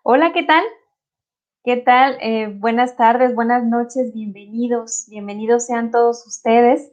Hola, ¿qué tal? ¿Qué tal? Buenas tardes, buenas noches, bienvenidos, bienvenidos sean todos ustedes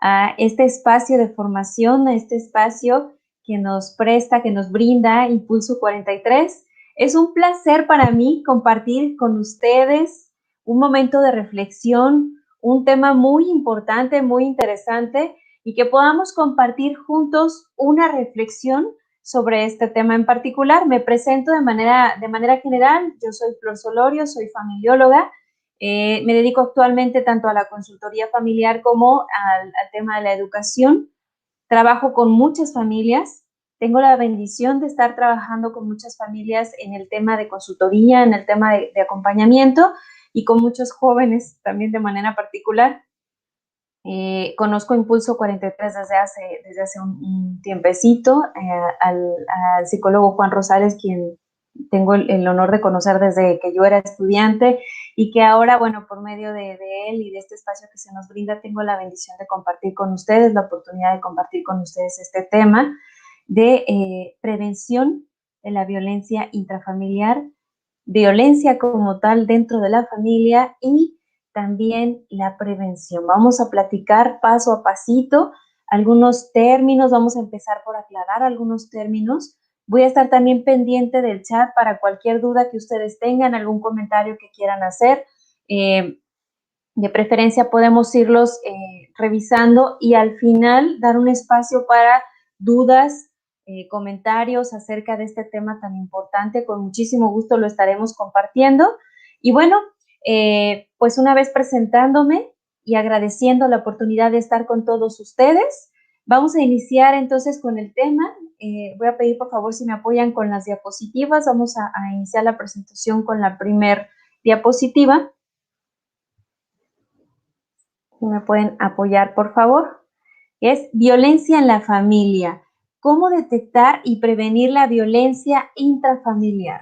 a este espacio de formación, a este espacio que nos presta, que nos brinda Impulso 43. Es un placer para mí compartir con ustedes un momento de reflexión, un tema muy importante, muy interesante y que podamos compartir juntos una reflexión sobre este tema en particular. Me presento de manera general. Yo soy Flor Solorio, soy familióloga. Me dedico actualmente tanto a la consultoría familiar como al tema de la educación. Trabajo con muchas familias. Tengo la bendición de estar trabajando con muchas familias en el tema de consultoría, en el tema de acompañamiento y con muchos jóvenes también de manera particular. Conozco Impulso 43 desde hace un tiempecito, al psicólogo Juan Rosales, quien tengo el honor de conocer desde que yo era estudiante y que ahora, bueno, por medio de él y de este espacio que se nos brinda, tengo la bendición de compartir con ustedes, la oportunidad de compartir con ustedes este tema de prevención de la violencia intrafamiliar, violencia como tal dentro de la familia y también la prevención. Vamos a platicar paso a pasito algunos términos, vamos a empezar por aclarar algunos términos. Voy a estar también pendiente del chat para cualquier duda que ustedes tengan, algún comentario que quieran hacer. De preferencia podemos irlos revisando y al final dar un espacio para dudas, comentarios acerca de este tema tan importante. Con muchísimo gusto lo estaremos compartiendo. Y bueno, pues una vez presentándome y agradeciendo la oportunidad de estar con todos ustedes, vamos a iniciar entonces con el tema. Voy a pedir por favor si me apoyan con las diapositivas. Vamos a iniciar la presentación con la primer diapositiva. Si me pueden apoyar, por favor. Es violencia en la familia. ¿Cómo detectar y prevenir la violencia intrafamiliar?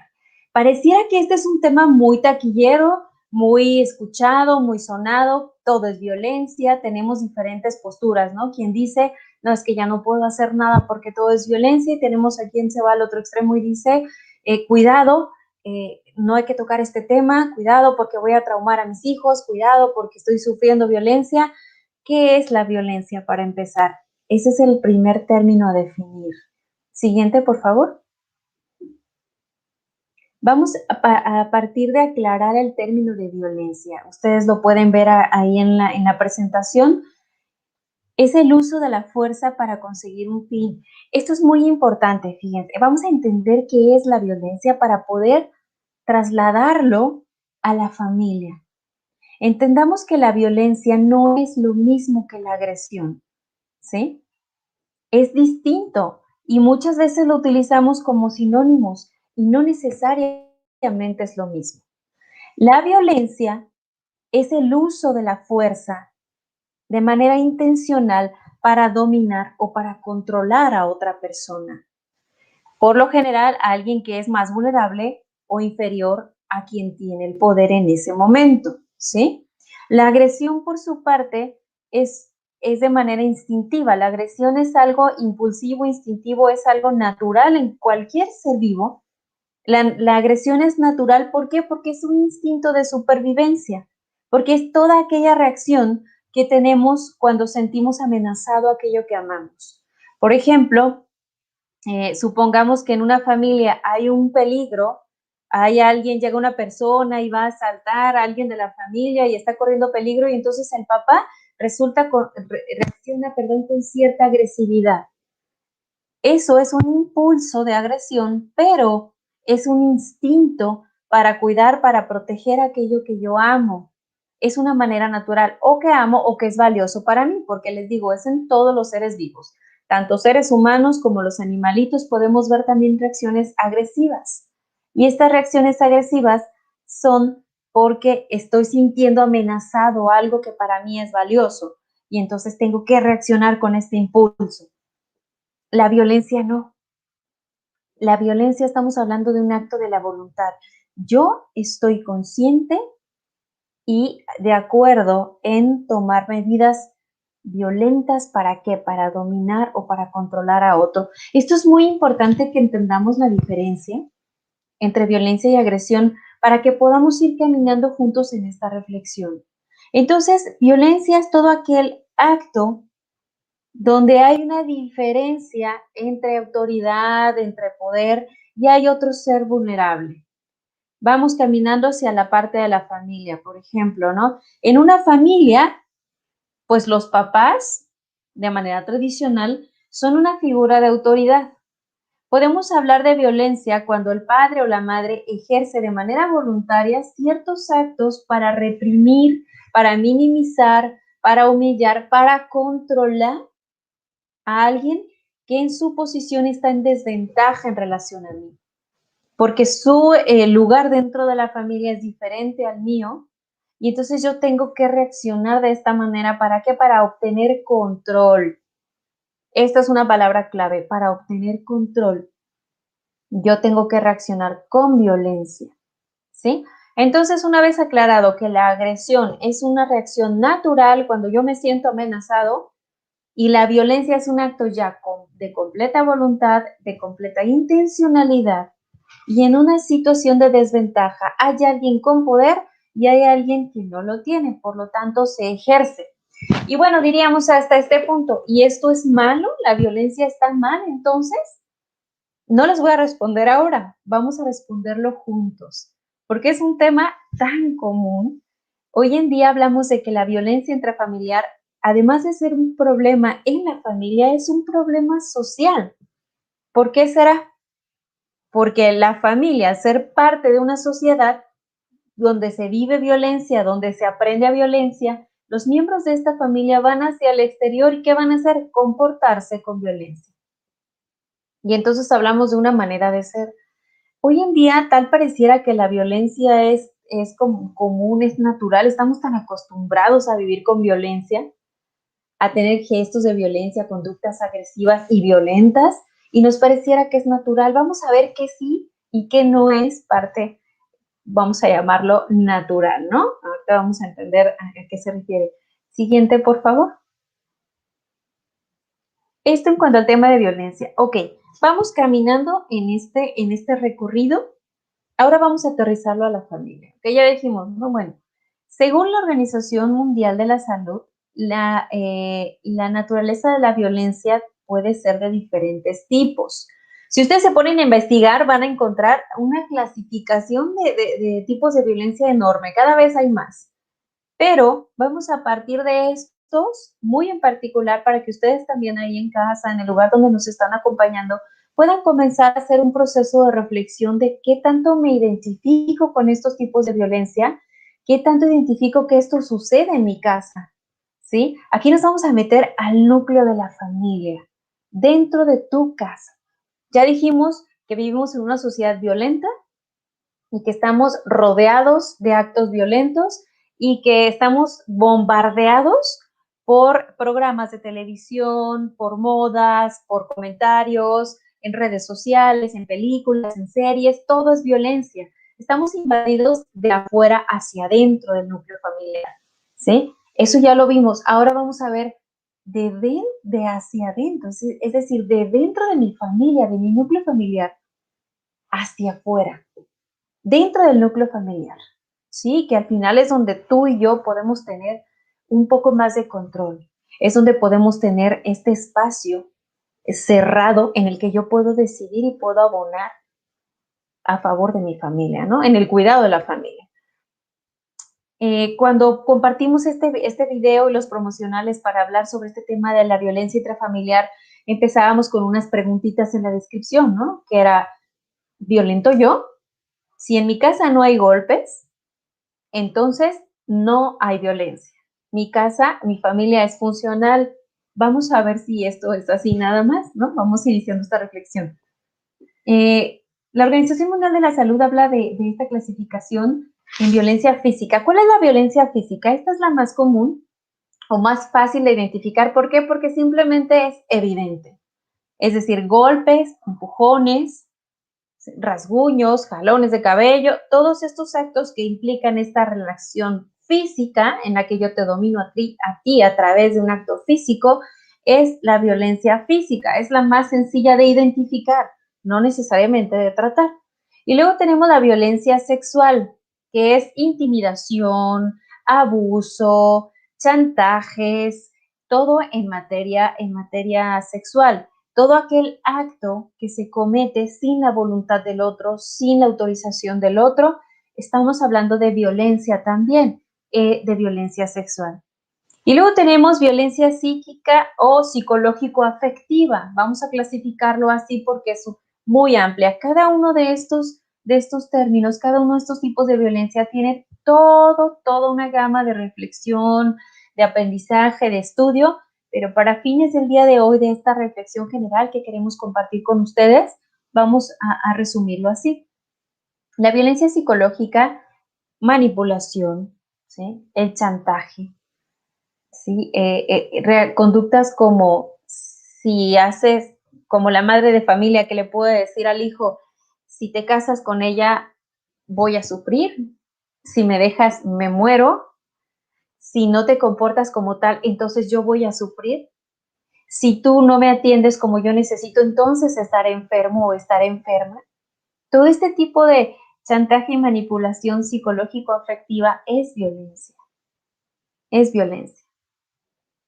Pareciera que este es un tema muy taquillero, muy escuchado, muy sonado. Todo es violencia, tenemos diferentes posturas, ¿no? Quien dice, no, es que ya no puedo hacer nada porque todo es violencia, y tenemos a quien se va al otro extremo y dice, cuidado, no hay que tocar este tema, cuidado porque voy a traumar a mis hijos, cuidado porque estoy sufriendo violencia. ¿Qué es la violencia para empezar? Ese es el primer término a definir. Siguiente, por favor. Vamos a partir de aclarar el término de violencia. Ustedes lo pueden ver ahí en la presentación. Es el uso de la fuerza para conseguir un fin. Esto es muy importante, fíjense. Vamos a entender qué es la violencia para poder trasladarlo a la familia. Entendamos que la violencia no es lo mismo que la agresión, ¿sí? Es distinto y muchas veces lo utilizamos como sinónimos y no necesariamente es lo mismo. La violencia es el uso de la fuerza de manera intencional para dominar o para controlar a otra persona. Por lo general, a alguien que es más vulnerable o inferior a quien tiene el poder en ese momento, ¿sí? La agresión, por su parte, es de manera instintiva. La agresión es algo impulsivo, instintivo, es algo natural en cualquier ser vivo. La agresión es natural, ¿por qué? Porque es un instinto de supervivencia, porque es toda aquella reacción que tenemos cuando sentimos amenazado aquello que amamos. Por ejemplo, supongamos que en una familia hay un peligro, hay alguien, llega una persona y va a asaltar a alguien de la familia y está corriendo peligro y entonces el papá reacciona, con cierta agresividad. Eso es un impulso de agresión, pero es un instinto para cuidar, para proteger aquello que yo amo. Es una manera natural, o que amo o que es valioso para mí, porque les digo, es en todos los seres vivos. Tanto seres humanos como los animalitos podemos ver también reacciones agresivas. Y estas reacciones agresivas son porque estoy sintiendo amenazado algo que para mí es valioso y entonces tengo que reaccionar con este impulso. La violencia no. La violencia, estamos hablando de un acto de la voluntad. Yo estoy consciente y de acuerdo en tomar medidas violentas. ¿Para qué? Para dominar o para controlar a otro. Esto es muy importante que entendamos la diferencia entre violencia y agresión para que podamos ir caminando juntos en esta reflexión. Entonces, violencia es todo aquel acto donde hay una diferencia entre autoridad, entre poder y hay otro ser vulnerable. Vamos caminando hacia la parte de la familia, por ejemplo, ¿no? En una familia, pues los papás, de manera tradicional, son una figura de autoridad. Podemos hablar de violencia cuando el padre o la madre ejerce de manera voluntaria ciertos actos para reprimir, para minimizar, para humillar, para controlar a alguien que en su posición está en desventaja en relación a mí, porque su lugar dentro de la familia es diferente al mío, y entonces yo tengo que reaccionar de esta manera. ¿Para qué? Para obtener control. Esta es una palabra clave, para obtener control. Yo tengo que reaccionar con violencia, ¿sí? Entonces, una vez aclarado que la agresión es una reacción natural cuando yo me siento amenazado, y la violencia es un acto ya de completa voluntad, de completa intencionalidad, y en una situación de desventaja hay alguien con poder y hay alguien que no lo tiene, por lo tanto se ejerce. Y bueno, diríamos hasta este punto, ¿y esto es malo? ¿La violencia está mal entonces? No les voy a responder ahora, vamos a responderlo juntos, porque es un tema tan común. Hoy en día hablamos de que la violencia intrafamiliar, además de ser un problema en la familia, es un problema social. ¿Por qué será? Porque la familia, ser parte de una sociedad donde se vive violencia, donde se aprende a violencia, los miembros de esta familia van hacia el exterior y ¿qué van a hacer? Comportarse con violencia. Y entonces hablamos de una manera de ser. Hoy en día tal pareciera que la violencia es como común, es natural, estamos tan acostumbrados a vivir con violencia, a tener gestos de violencia, conductas agresivas y violentas, y nos pareciera que es natural. Vamos a ver qué sí y qué no es parte, vamos a llamarlo natural, ¿no? Ahorita vamos a entender a qué se refiere. Siguiente, por favor. Esto en cuanto al tema de violencia. Ok, vamos caminando en este recorrido. Ahora vamos a aterrizarlo a la familia, que ya dijimos, ¿no? Bueno, según la Organización Mundial de la Salud, la naturaleza de la violencia puede ser de diferentes tipos. Si ustedes se ponen a investigar, van a encontrar una clasificación de tipos de violencia enorme, cada vez hay más. Pero vamos a partir de estos, muy en particular, para que ustedes también ahí en casa, en el lugar donde nos están acompañando, puedan comenzar a hacer un proceso de reflexión de qué tanto me identifico con estos tipos de violencia, qué tanto identifico que esto sucede en mi casa, ¿sí? Aquí nos vamos a meter al núcleo de la familia, dentro de tu casa. Ya dijimos que vivimos en una sociedad violenta y que estamos rodeados de actos violentos y que estamos bombardeados por programas de televisión, por modas, por comentarios, en redes sociales, en películas, en series, todo es violencia. Estamos invadidos de afuera hacia adentro del núcleo familiar, ¿sí? Eso ya lo vimos. Ahora vamos a ver de hacia adentro, es decir, de dentro de mi familia, de mi núcleo familiar, hacia afuera, dentro del núcleo familiar, ¿sí? Que al final es donde tú y yo podemos tener un poco más de control. Es donde podemos tener este espacio cerrado en el que yo puedo decidir y puedo abonar a favor de mi familia, ¿no? En el cuidado de la familia. Cuando compartimos este video y los promocionales para hablar sobre este tema de la violencia intrafamiliar, empezábamos con unas preguntitas en la descripción, ¿no? Que era, ¿violento yo? Si en mi casa no hay golpes, entonces no hay violencia. Mi casa, mi familia es funcional. Vamos a ver si esto es así nada más, ¿no? Vamos iniciando esta reflexión. La Organización Mundial de la Salud habla de esta clasificación en violencia física. ¿Cuál es la violencia física? Esta es la más común o más fácil de identificar. ¿Por qué? Porque simplemente es evidente. Es decir, golpes, empujones, rasguños, jalones de cabello, todos estos actos que implican esta relación física en la que yo te domino a ti a través de un acto físico, es la violencia física, es la más sencilla de identificar, no necesariamente de tratar. Y luego tenemos la violencia sexual, que es intimidación, abuso, chantajes, todo en materia sexual. Todo aquel acto que se comete sin la voluntad del otro, sin la autorización del otro, estamos hablando de violencia también, de violencia sexual. Y luego tenemos violencia psíquica o psicológico-afectiva. Vamos a clasificarlo así porque es muy amplia. Cada uno de estos términos, cada uno de estos tipos de violencia tiene toda una gama de reflexión, de aprendizaje, de estudio, pero para fines del día de hoy, de esta reflexión general que queremos compartir con ustedes, vamos a resumirlo así. La violencia psicológica, manipulación, ¿sí? El chantaje, ¿sí? Conductas como si haces, como la madre de familia que le puede decir al hijo, si te casas con ella, voy a sufrir, si me dejas, me muero, si no te comportas como tal, entonces yo voy a sufrir, si tú no me atiendes como yo necesito, entonces estaré enfermo o estaré enferma. Todo este tipo de chantaje y manipulación psicológico-afectiva es violencia, es violencia.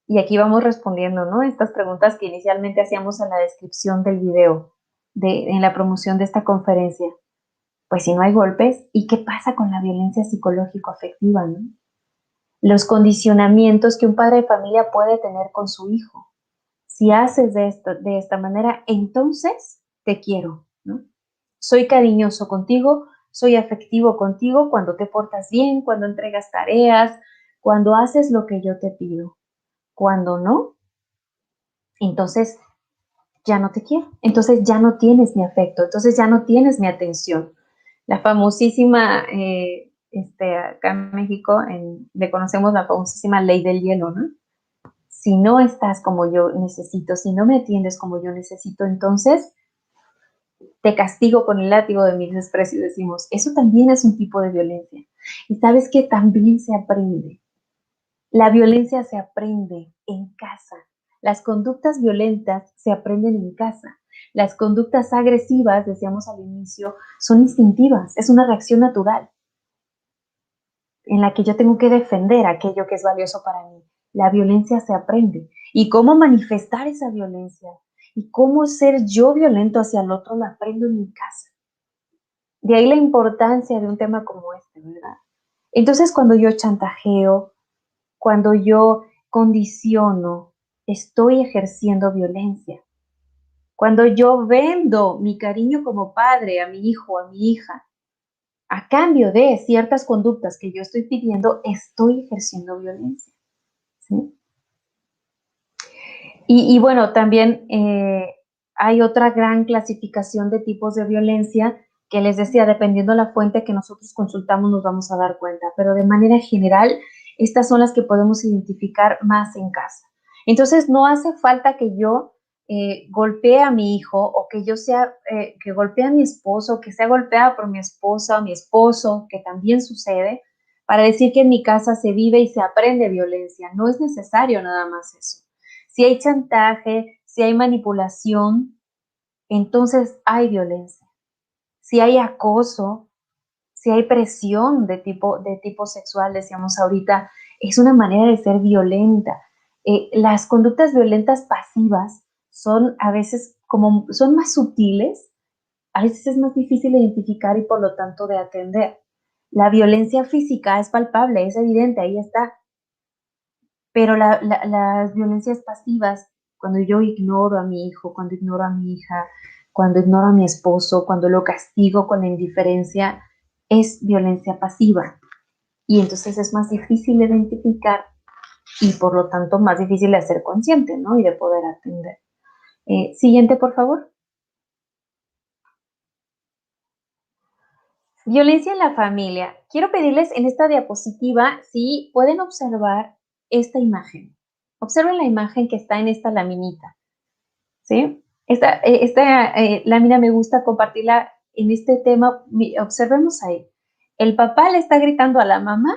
Y aquí vamos respondiendo, ¿no? Estas preguntas que inicialmente hacíamos en la descripción del video, en la promoción de esta conferencia. Pues si no hay golpes, ¿y qué pasa con la violencia psicológico-afectiva, no? Los condicionamientos que un padre de familia puede tener con su hijo. Si haces de esta manera, entonces te quiero, ¿no? Soy cariñoso contigo, soy afectivo contigo cuando te portas bien, cuando entregas tareas, cuando haces lo que yo te pido. Cuando no, entonces ya no te quiero, entonces ya no tienes mi afecto, entonces ya no tienes mi atención. La famosísima, acá en México, le conocemos la famosísima ley del hielo, ¿no? Si no estás como yo necesito, si no me atiendes como yo necesito, entonces te castigo con el látigo de mi desprecio, decimos. Eso también es un tipo de violencia. Y sabes que también se aprende. La violencia se aprende en casa. Las conductas violentas se aprenden en casa. Las conductas agresivas, decíamos al inicio, son instintivas, es una reacción natural en la que yo tengo que defender aquello que es valioso para mí. La violencia se aprende. ¿Y cómo manifestar esa violencia? ¿Y cómo ser yo violento hacia el otro? Lo aprendo en mi casa. De ahí la importancia de un tema como este, ¿verdad? Entonces, cuando yo chantajeo, cuando yo condiciono, estoy ejerciendo violencia. Cuando yo vendo mi cariño como padre a mi hijo, a mi hija, a cambio de ciertas conductas que yo estoy pidiendo, estoy ejerciendo violencia, ¿sí? Y bueno, también hay otra gran clasificación de tipos de violencia que les decía, dependiendo de la fuente que nosotros consultamos, nos vamos a dar cuenta, pero de manera general, estas son las que podemos identificar más en casa. Entonces, no hace falta que yo golpee a mi hijo o que yo sea, que golpee a mi esposo, que sea golpeada por mi esposa o mi esposo, que también sucede, para decir que en mi casa se vive y se aprende violencia. No es necesario nada más eso. Si hay chantaje, si hay manipulación, entonces hay violencia. Si hay acoso, si hay presión de tipo sexual, decíamos ahorita, es una manera de ser violenta. Las conductas violentas pasivas son a veces son más sutiles, a veces es más difícil de identificar y por lo tanto de atender. La violencia física es palpable, es evidente, ahí está. Pero las violencias pasivas, cuando yo ignoro a mi hijo, cuando ignoro a mi hija, cuando ignoro a mi esposo, cuando lo castigo con la indiferencia, es violencia pasiva. Y entonces es más difícil de identificar y por lo tanto más difícil de ser consciente, ¿no? Y de poder atender. Siguiente, por favor. Violencia en la familia. Quiero pedirles en esta diapositiva si pueden observar esta imagen. Observen la imagen que está en esta laminita, ¿sí? Esta lámina me gusta compartirla en este tema. Observemos ahí. El papá le está gritando a la mamá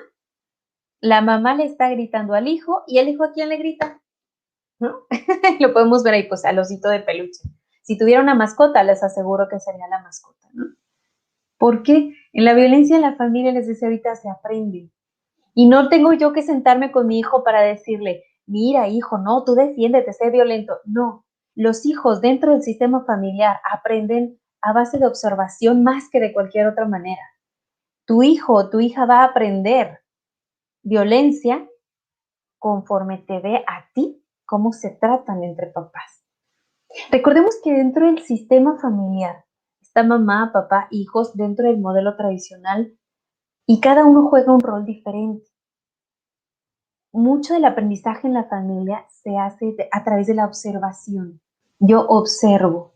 le está gritando al hijo, y el hijo ¿a quién le grita? ¿No? Lo podemos ver ahí, pues al osito de peluche. Si tuviera una mascota, les aseguro que sería la mascota, ¿no? ¿Por qué? En la violencia en la familia, les decía ahorita, se aprende. Y no tengo yo que sentarme con mi hijo para decirle, mira, hijo, no, tú defiéndete, sé violento. No, los hijos dentro del sistema familiar aprenden a base de observación más que de cualquier otra manera. Tu hijo o tu hija va a aprender violencia conforme te ve a ti cómo se tratan entre papás. Recordemos que dentro del sistema familiar está mamá, papá, hijos dentro del modelo tradicional y cada uno juega un rol diferente. Mucho del aprendizaje en la familia se hace a través de la observación. Yo observo.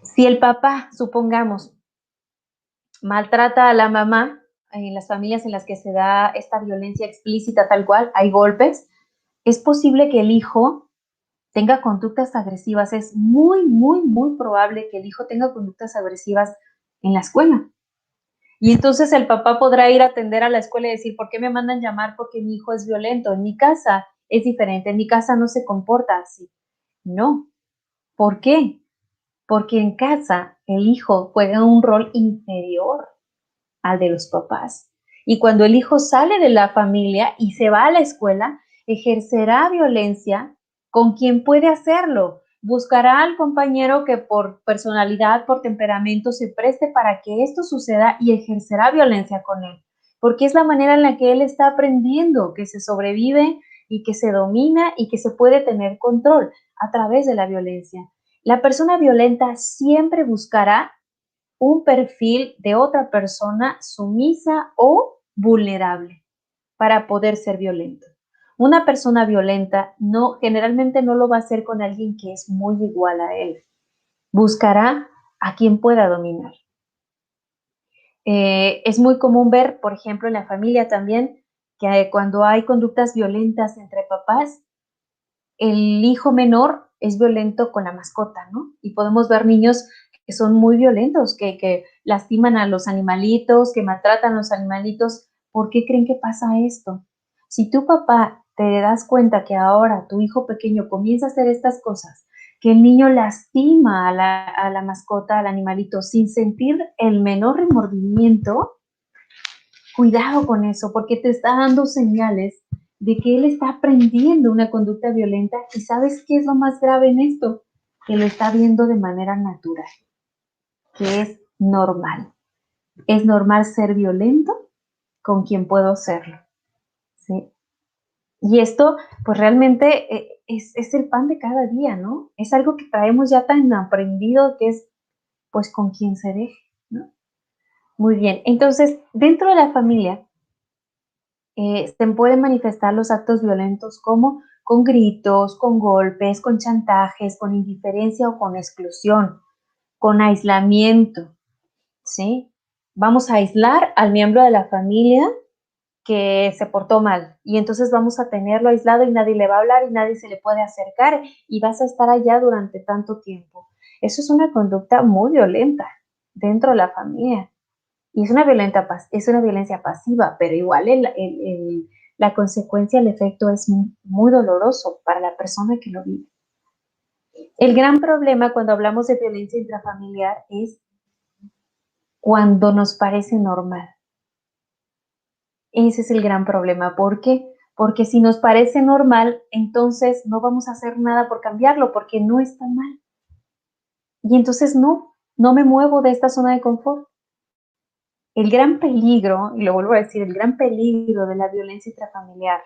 Si el papá, supongamos, maltrata a la mamá, en las familias en las que se da esta violencia explícita tal cual, hay golpes, es posible que el hijo tenga conductas agresivas. Es muy, muy, muy probable que el hijo tenga conductas agresivas en la escuela. Y entonces el papá podrá ir a atender a la escuela y decir, ¿por qué me mandan llamar? Porque mi hijo es violento. En mi casa es diferente, en mi casa no se comporta así. No. ¿Por qué? Porque en casa el hijo juega un rol inferior al de los papás. Y cuando el hijo sale de la familia y se va a la escuela, ejercerá violencia con quien puede hacerlo. Buscará al compañero que por personalidad, por temperamento, se preste para que esto suceda y ejercerá violencia con él. Porque es la manera en la que él está aprendiendo que se sobrevive y que se domina y que se puede tener control a través de la violencia. La persona violenta siempre buscará un perfil de otra persona sumisa o vulnerable para poder ser violento. Una persona violenta generalmente no lo va a hacer con alguien que es muy igual a él. Buscará a quien pueda dominar. Es muy común ver, por ejemplo, en la familia también, que cuando hay conductas violentas entre papás, el hijo menor es violento con la mascota, ¿no? Y podemos ver niños que son muy violentos, que lastiman a los animalitos, que maltratan a los animalitos. ¿Por qué creen que pasa esto? Si tu papá te das cuenta que ahora tu hijo pequeño comienza a hacer estas cosas, que el niño lastima a la mascota, al animalito, sin sentir el menor remordimiento, cuidado con eso, porque te está dando señales de que él está aprendiendo una conducta violenta y ¿sabes qué es lo más grave en esto? Que lo está viendo de manera natural, que es normal. Es normal ser violento con quien puedo serlo, ¿sí? Y esto, pues realmente es el pan de cada día, ¿no? Es algo que traemos ya tan aprendido que es, pues, con quien se deje, ¿no? Muy bien, entonces, dentro de la familia, se pueden manifestar los actos violentos como con gritos, con golpes, con chantajes, con indiferencia o con exclusión, con aislamiento, ¿sí? Vamos a aislar al miembro de la familia que se portó mal y entonces vamos a tenerlo aislado y nadie le va a hablar y nadie se le puede acercar y vas a estar allá durante tanto tiempo. Eso es una conducta muy violenta dentro de la familia. Y es una violencia pasiva, pero igual la consecuencia, el efecto es muy doloroso para la persona que lo vive. El gran problema cuando hablamos de violencia intrafamiliar es cuando nos parece normal. Ese es el gran problema. ¿Por qué? Porque si nos parece normal, entonces no vamos a hacer nada por cambiarlo, porque no está mal. Y entonces no me muevo de esta zona de confort. El gran peligro, y lo vuelvo a decir, el gran peligro de la violencia intrafamiliar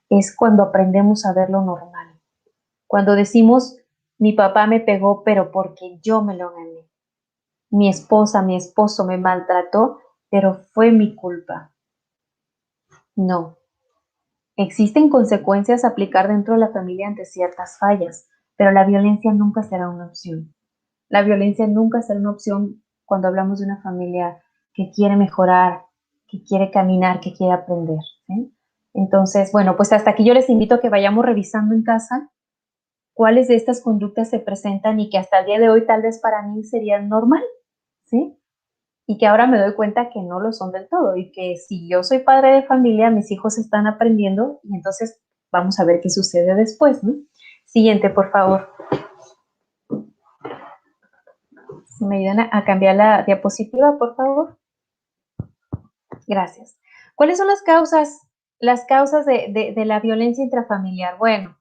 es cuando aprendemos a ver lo normal. Cuando decimos, mi papá me pegó, pero porque yo me lo gané. Mi esposa, mi esposo me maltrató, pero fue mi culpa. No. Existen consecuencias a aplicar dentro de la familia ante ciertas fallas, pero la violencia nunca será una opción. La violencia nunca será una opción cuando hablamos de una familia que quiere mejorar, que quiere caminar, que quiere aprender, ¿sí? Entonces, bueno, pues hasta aquí yo les invito a que vayamos revisando en casa cuáles de estas conductas se presentan y que hasta el día de hoy tal vez para mí serían normal, ¿sí? Y que ahora me doy cuenta que no lo son del todo y que si yo soy padre de familia, mis hijos están aprendiendo y entonces vamos a ver qué sucede después, ¿no? Siguiente, por favor. Si me ayudan a cambiar la diapositiva, por favor. Gracias. ¿Cuáles son las causas de la violencia intrafamiliar? Bueno,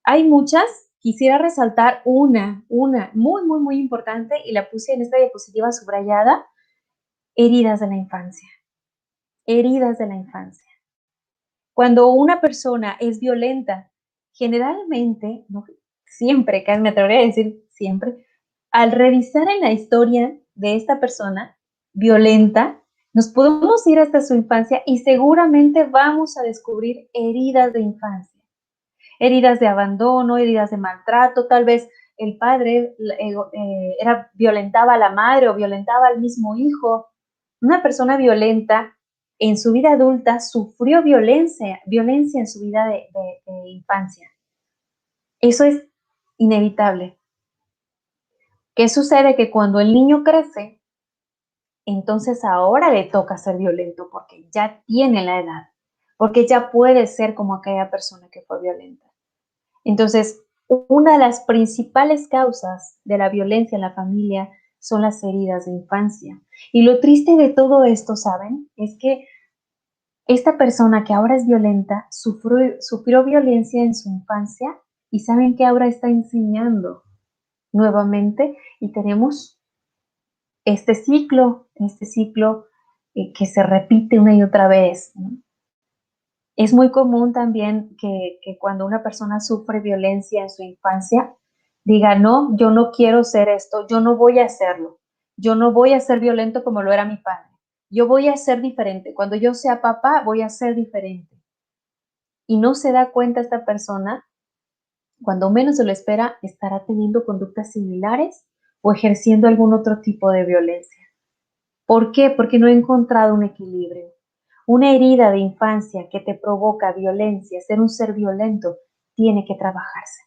hay muchas. Quisiera resaltar una muy, muy, muy importante y la puse en esta diapositiva subrayada: heridas de la infancia. Heridas de la infancia. Cuando una persona es violenta, generalmente, no siempre, me atrevería a decir siempre, al revisar en la historia de esta persona violenta, nos podemos ir hasta su infancia y seguramente vamos a descubrir heridas de infancia, heridas de abandono, heridas de maltrato, tal vez el padre violentaba a la madre o violentaba al mismo hijo. Una persona violenta en su vida adulta sufrió violencia en su vida de infancia. Eso es inevitable. ¿Qué sucede? Que cuando el niño crece, entonces ahora le toca ser violento porque ya tiene la edad, porque ya puede ser como aquella persona que fue violenta. Entonces, una de las principales causas de la violencia en la familia son las heridas de infancia. Y lo triste de todo esto, ¿saben? Es que esta persona que ahora es violenta sufrió violencia en su infancia y saben que ahora está enseñando nuevamente y tenemos este ciclo que se repite una y otra vez, ¿no? Es muy común también que cuando una persona sufre violencia en su infancia, diga, no, yo no quiero ser esto, yo no voy a hacerlo, yo no voy a ser violento como lo era mi padre, yo voy a ser diferente, cuando yo sea papá voy a ser diferente. Y no se da cuenta esta persona, cuando menos se lo espera, estará teniendo conductas similares o ejerciendo algún otro tipo de violencia. ¿Por qué? Porque no he encontrado un equilibrio. Una herida de infancia que te provoca violencia, ser un ser violento, tiene que trabajarse.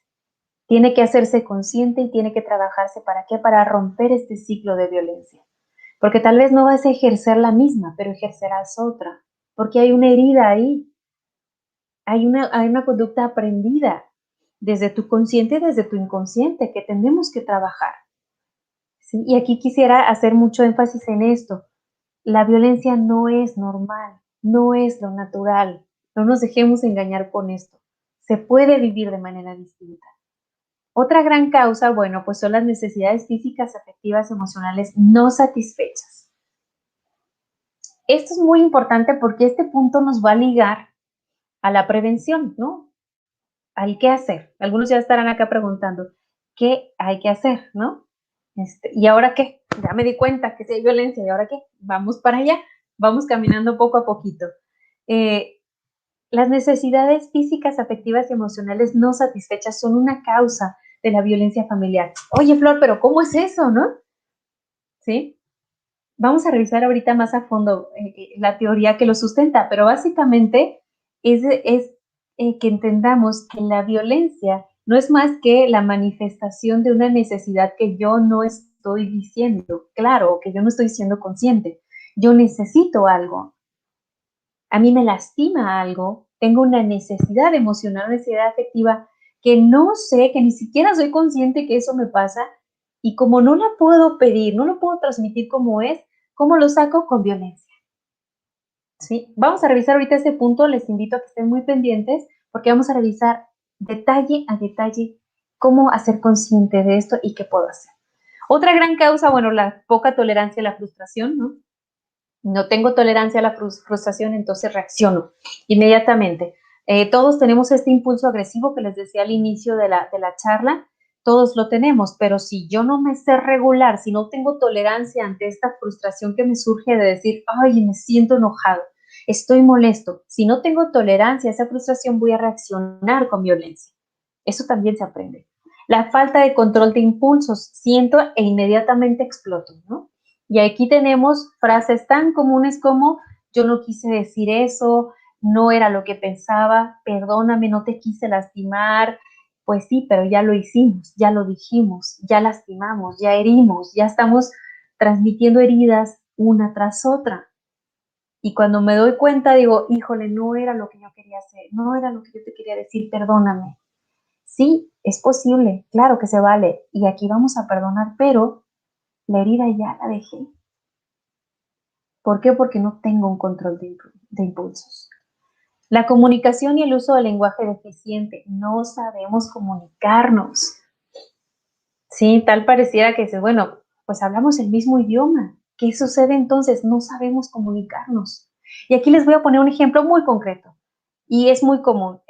Tiene que hacerse consciente y tiene que trabajarse. ¿Para qué? Para romper este ciclo de violencia. Porque tal vez no vas a ejercer la misma, pero ejercerás otra. Porque hay una herida ahí. Hay una conducta aprendida desde tu consciente y desde tu inconsciente que tenemos que trabajar. ¿Sí? Y aquí quisiera hacer mucho énfasis en esto. La violencia no es normal, no es lo natural. No nos dejemos engañar con esto. Se puede vivir de manera distinta. Otra gran causa, bueno, pues son las necesidades físicas, afectivas, emocionales no satisfechas. Esto es muy importante porque este punto nos va a ligar a la prevención, ¿no? Al qué hacer. Algunos ya estarán acá preguntando, ¿qué hay que hacer, no? ¿Y ahora qué? Ya me di cuenta que sí hay violencia, ¿y ahora qué? Vamos para allá, vamos caminando poco a poquito. Las necesidades físicas, afectivas y emocionales no satisfechas son una causa de la violencia familiar. Oye, Flor, pero ¿cómo es eso, no? ¿Sí? Vamos a revisar ahorita más a fondo la teoría que lo sustenta, pero básicamente es que entendamos que la violencia no es más que la manifestación de una necesidad que yo no estoy diciendo, claro, que yo no estoy siendo consciente. Yo necesito algo, a mí me lastima algo, tengo una necesidad emocional, una necesidad afectiva que no sé, que ni siquiera soy consciente que eso me pasa, y como no la puedo pedir, no lo puedo transmitir como es, ¿cómo lo saco? Con violencia. ¿Sí? Vamos a revisar ahorita este punto, les invito a que estén muy pendientes porque vamos a revisar detalle a detalle cómo hacer consciente de esto y qué puedo hacer. Otra gran causa, bueno, la poca tolerancia a la frustración, ¿no? No tengo tolerancia a la frustración, entonces reacciono inmediatamente. Todos tenemos este impulso agresivo que les decía al inicio de la charla, todos lo tenemos, pero si yo no me sé regular, si no tengo tolerancia ante esta frustración que me surge de decir, ay, me siento enojado, estoy molesto, si no tengo tolerancia a esa frustración, voy a reaccionar con violencia. Eso también se aprende. La falta de control de impulsos, siento e inmediatamente exploto, ¿no? Y aquí tenemos frases tan comunes como yo no quise decir eso, no era lo que pensaba, perdóname, no te quise lastimar. Pues sí, pero ya lo hicimos, ya lo dijimos, ya lastimamos, ya herimos, ya estamos transmitiendo heridas una tras otra. Y cuando me doy cuenta digo, híjole, no era lo que yo quería hacer, no era lo que yo te quería decir, perdóname. Sí, es posible, claro que se vale, y aquí vamos a perdonar, pero La herida ya la dejé. ¿Por qué? Porque no tengo un control de impulsos. La comunicación y el uso del lenguaje deficiente. No sabemos comunicarnos. Sí, tal pareciera que dices, bueno, pues hablamos el mismo idioma. ¿Qué sucede entonces? No sabemos comunicarnos. Y aquí les voy a poner un ejemplo muy concreto. Y es muy común.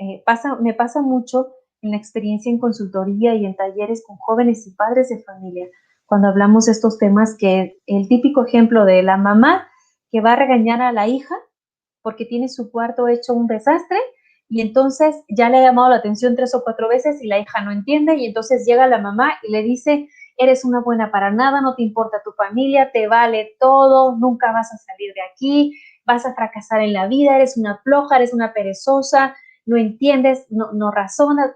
Me pasa mucho en la experiencia en consultoría y en talleres con jóvenes y padres de familia, cuando hablamos de estos temas, que el típico ejemplo de la mamá que va a regañar a la hija porque tiene su cuarto hecho un desastre y entonces ya le ha llamado la atención 3 o 4 veces y la hija no entiende y entonces llega la mamá y le dice, eres una buena para nada, no te importa tu familia, te vale todo, nunca vas a salir de aquí, vas a fracasar en la vida, eres una floja, eres una perezosa, no entiendes, no razonas,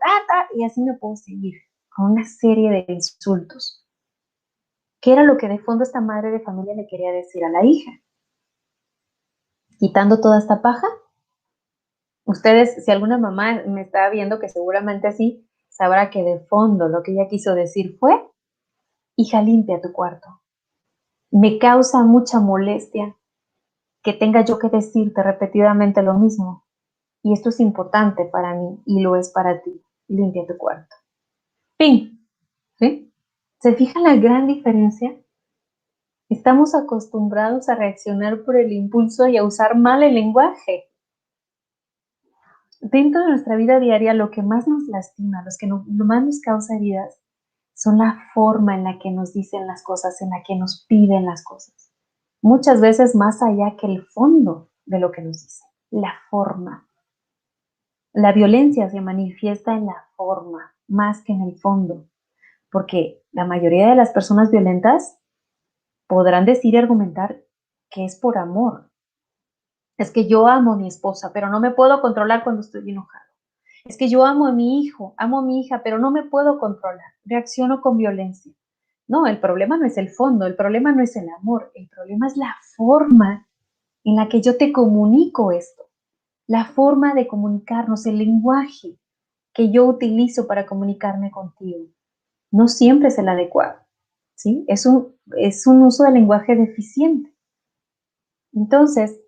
y así me puedo seguir con una serie de insultos. ¿Qué era lo que de fondo esta madre de familia le quería decir a la hija? Quitando toda esta paja, ustedes, si alguna mamá me está viendo, que seguramente sí, sabrá que de fondo lo que ella quiso decir fue, hija, limpia tu cuarto. Me causa mucha molestia que tenga yo que decirte repetidamente lo mismo. Y esto es importante para mí y lo es para ti. Limpia tu cuarto. Fin. ¿Sí? ¿Se fijan la gran diferencia? Estamos acostumbrados a reaccionar por el impulso y a usar mal el lenguaje. Dentro de nuestra vida diaria, lo que más nos lastima, lo más nos causa heridas, son la forma en la que nos dicen las cosas, en la que nos piden las cosas. Muchas veces más allá que el fondo de lo que nos dicen, la forma. La violencia se manifiesta en la forma, más que en el fondo, porque la mayoría de las personas violentas podrán decir y argumentar que es por amor. Es que yo amo a mi esposa, pero no me puedo controlar cuando estoy enojado. Es que yo amo a mi hijo, amo a mi hija, pero no me puedo controlar. Reacciono con violencia. No, el problema no es el fondo, el problema no es el amor, el problema es la forma en la que yo te comunico esto. La forma de comunicarnos, el lenguaje que yo utilizo para comunicarme contigo. No siempre es el adecuado, ¿sí? Es un uso del lenguaje deficiente. Entonces,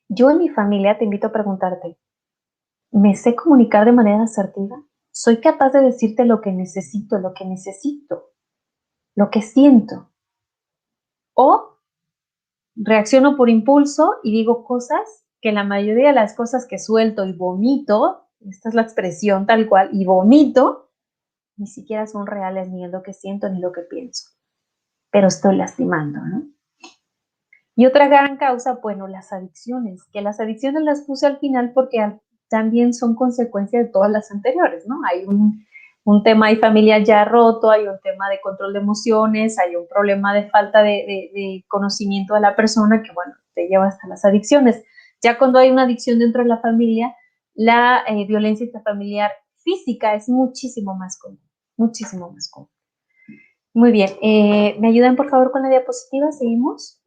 yo en mi familia te invito a preguntarte, ¿me sé comunicar de manera asertiva? ¿Soy capaz de decirte lo que necesito, lo que siento? ¿O reacciono por impulso y digo cosas que la mayoría de las cosas que suelto y vomito, esta es la expresión tal cual, y vomito, ni siquiera son reales ni es lo que siento ni lo que pienso, pero estoy lastimando, ¿no? Y otra gran causa, bueno, las adicciones, que las adicciones las puse al final porque también son consecuencia de todas las anteriores, ¿no? Hay un tema ahí familiar ya roto, hay un tema de control de emociones, hay un problema de falta de conocimiento de la persona que, bueno, te lleva hasta las adicciones. Ya cuando hay una adicción dentro de la familia, la violencia intrafamiliar física es muchísimo más común, muchísimo más común. Muy bien, ¿me ayudan por favor con la diapositiva? ¿Seguimos?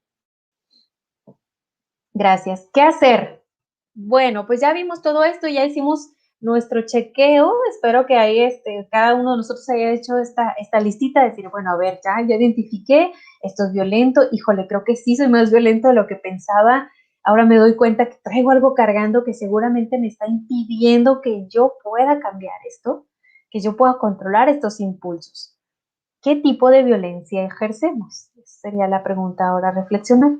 Gracias. ¿Qué hacer? Bueno, pues ya vimos todo esto, ya hicimos nuestro chequeo. Espero que ahí cada uno de nosotros haya hecho esta listita, de decir, bueno, a ver, ya identifiqué, esto es violento, híjole, creo que sí soy más violento de lo que pensaba. Ahora me doy cuenta que traigo algo cargando que seguramente me está impidiendo que yo pueda cambiar esto, que yo pueda controlar estos impulsos. ¿Qué tipo de violencia ejercemos? Esa sería la pregunta ahora a reflexionar.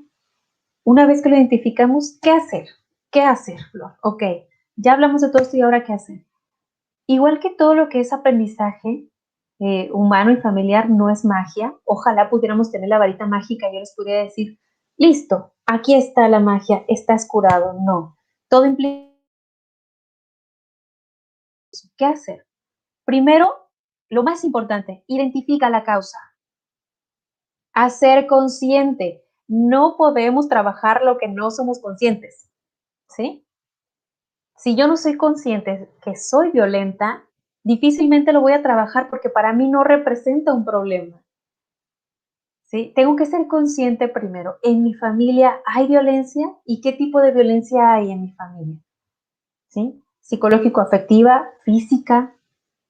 Una vez que lo identificamos, ¿qué hacer? ¿Qué hacer, Flor? Ok, ya hablamos de todo esto y ahora ¿qué hacer? Igual que todo lo que es aprendizaje humano y familiar no es magia. Ojalá pudiéramos tener la varita mágica y yo les pudiera decir, listo, aquí está la magia, estás curado. No, todo implica qué hacer. Primero, lo más importante, identifica la causa. Hacer consciente. No podemos trabajar lo que no somos conscientes, ¿sí? Si yo no soy consciente que soy violenta, difícilmente lo voy a trabajar porque para mí no representa un problema. ¿Sí? Tengo que ser consciente primero, ¿en mi familia hay violencia? ¿Y qué tipo de violencia hay en mi familia? ¿Sí? Psicológico-afectiva, física,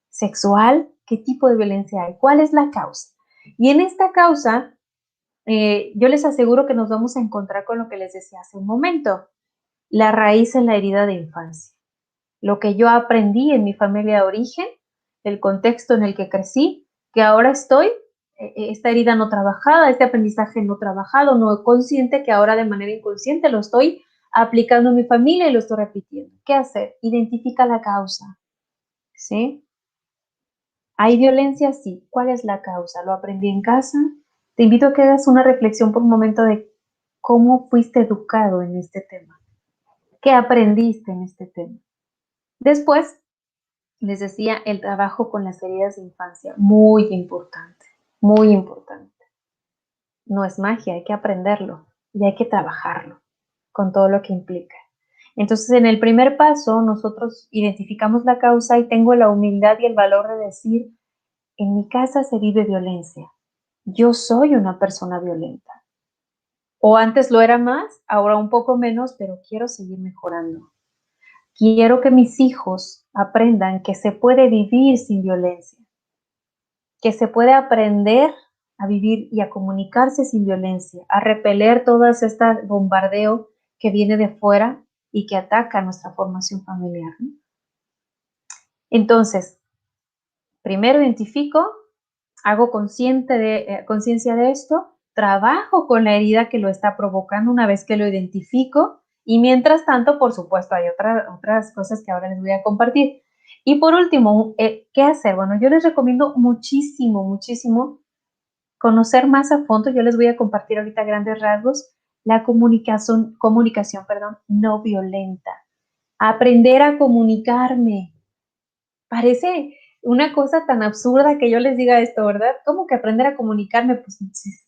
sexual, ¿qué tipo de violencia hay? ¿Cuál es la causa? Y en esta causa, yo les aseguro que nos vamos a encontrar con lo que les decía hace un momento, la raíz en la herida de infancia. Lo que yo aprendí en mi familia de origen, el contexto en el que crecí, que ahora estoy, esta herida no trabajada, este aprendizaje no trabajado, no consciente, que ahora de manera inconsciente lo estoy aplicando en mi familia y lo estoy repitiendo. ¿Qué hacer? Identifica la causa, ¿sí? ¿Hay violencia? Sí. ¿Cuál es la causa? ¿Lo aprendí en casa? Te invito a que hagas una reflexión por un momento de cómo fuiste educado en este tema. ¿Qué aprendiste en este tema? Después, les decía, el trabajo con las heridas de infancia, muy importante, muy importante. No es magia, hay que aprenderlo y hay que trabajarlo con todo lo que implica. Entonces, en el primer paso, nosotros identificamos la causa y tengo la humildad y el valor de decir, en mi casa se vive violencia. Yo soy una persona violenta. O antes lo era más, ahora un poco menos, pero quiero seguir mejorando. Quiero que mis hijos aprendan que se puede vivir sin violencia, que se puede aprender a vivir y a comunicarse sin violencia, a repeler todo este bombardeo que viene de fuera y que ataca nuestra formación familiar, ¿no? Entonces, primero identifico, hago conciencia de esto, trabajo con la herida que lo está provocando una vez que lo identifico y mientras tanto, por supuesto, hay otras cosas que ahora les voy a compartir. Y por último, ¿qué hacer? Bueno, yo les recomiendo muchísimo, muchísimo conocer más a fondo. Yo les voy a compartir ahorita grandes rasgos la comunicación, perdón, no violenta. Aprender a comunicarme. Parece una cosa tan absurda que yo les diga esto, ¿verdad? ¿Cómo que aprender a comunicarme? Pues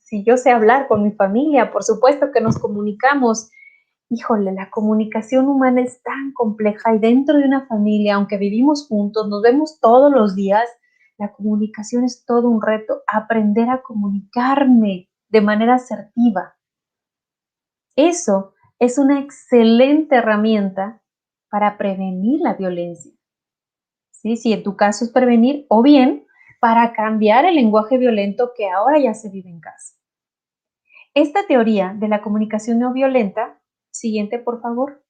si yo sé hablar con mi familia, por supuesto que nos comunicamos. Híjole, la comunicación humana es tan compleja y dentro de una familia, aunque vivimos juntos, nos vemos todos los días, la comunicación es todo un reto. Aprender a comunicarme de manera asertiva. Eso es una excelente herramienta para prevenir la violencia. ¿Sí? Si en tu caso es prevenir, o bien para cambiar el lenguaje violento que ahora ya se vive en casa. Esta teoría de la comunicación no violenta, siguiente por favor,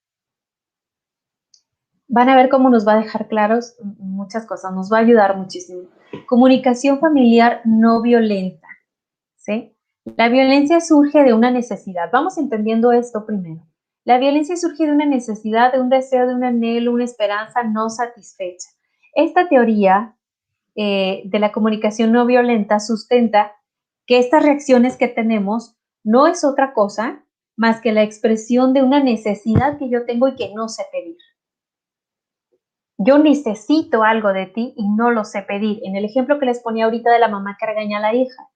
van a ver cómo nos va a dejar claros muchas cosas, nos va a ayudar muchísimo. Comunicación familiar no violenta, ¿sí? La violencia surge de una necesidad. Vamos entendiendo esto primero. La violencia surge de una necesidad, de un deseo, de un anhelo, una esperanza no satisfecha. Esta teoría de la comunicación no violenta sustenta que estas reacciones que tenemos no es otra cosa más que la expresión de una necesidad que yo tengo y que no sé pedir. Yo necesito algo de ti y no lo sé pedir. En el ejemplo que les ponía ahorita de la mamá que regaña a la hija,